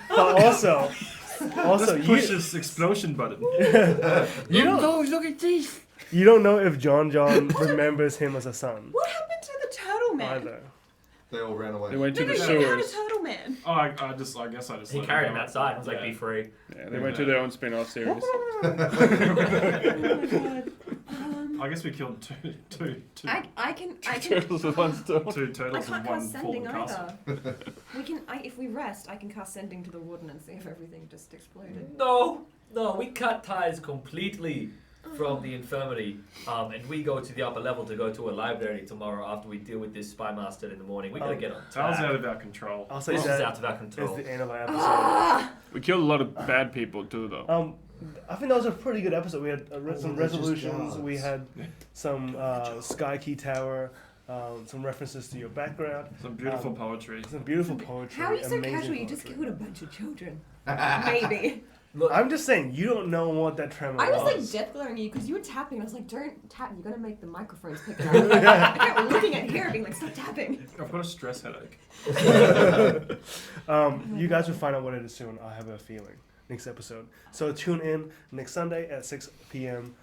But also, Let's push this explosion button. you don't Look at this. you don't know if John remembers him as a son What happened to the turtle man? either. They all ran away. They went to No, the no, you had a sewers. turtle man. Oh, I guess I just. He let carried it him go. outside. I was like, Yeah. be free. Yeah, they went to their own spin-off series. Oh my god. I guess we killed two I can Turtles with one stone. two I turtles can't and one cast fallen sending castle. either. If we rest, I can cast sending to the warden and see if everything just exploded. No, we cut ties completely from the infirmary, and we go to the upper level to go to a library tomorrow after we deal with this spy master in the morning. We gotta get on That was track. out of our control. I'll say This is that out of our is control. the end of our episode. Ah! We killed a lot of bad people too, though. I think that was a pretty good episode. We had some they're just resolutions. gods. We had some Sky Key Tower, some references to your background, Some beautiful poetry. some beautiful poetry. How are you so amazing casual? You just poetry. killed a bunch of children. Maybe. Look, I'm just saying, you don't know what that tremor I was like was. death glaring at you because you were tapping. I was like, don't tap. You're gonna make the microphones pick it up. I kept looking at here, being like, stop tapping. I've got a stress headache. You guys will find out what it is soon. I have a feeling. Next episode. So tune in next Sunday at 6 p.m.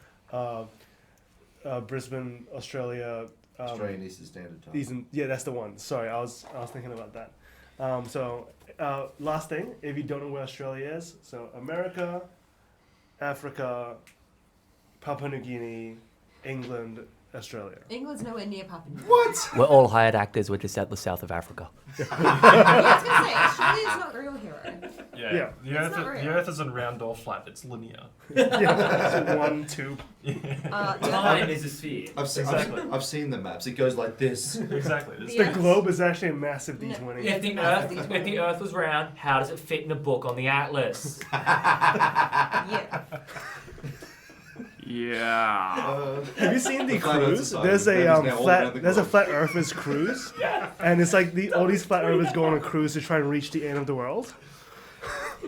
Brisbane, Australia. Australian Eastern Standard Time. Yeah, that's the one. Sorry, I was thinking about that. Last thing, if you don't know where Australia is, so America, Africa, Papua New Guinea, England, Australia. England's nowhere near Papua New Guinea. What? we're all hired actors. We're just at the south of Africa. Yeah, I was gonna say Australia's not a real hero. Yeah. Yeah. The It's not real. Earth isn't round or flat. It's linear. Yeah, so 1, 2. Time is a sphere. Exactly. I've seen the maps. It goes like this. Exactly. It's Yeah. The globe is actually a massive D20. If the Earth was round, how does it fit in a book on the atlas? Yeah. Yeah. Have you seen the The Flat Earth cruise? Society. There's That is a now all flat. around the There's a globe. flat Earthers cruise, and it's like all these flat Earthers go on a cruise to try and reach the end of the world.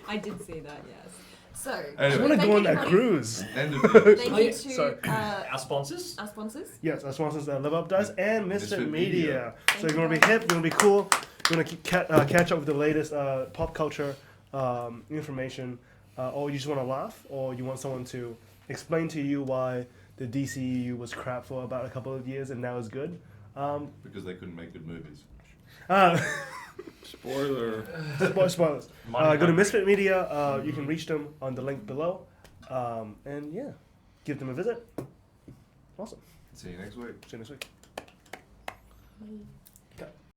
I did see that, yes. So, I Anyway. want to thank go on you that for- cruise. End of the Thank you to Sorry. Our sponsors? our sponsors. Yes, our sponsors Level Up Dice and Misfit Misfit Media. Media. So you want to be hip, you want to be cool, you want to catch up with the latest pop culture information, or you just want to laugh, or you want someone to explain to you why the DCEU was crap for about a couple of years and now is good. Because they couldn't make good movies. Spoiler. Spoilers. Money Go to hungry. Misfit Media. You can reach them on the link below. And yeah, give them a visit. Awesome. See you next week. See you next week. Bye.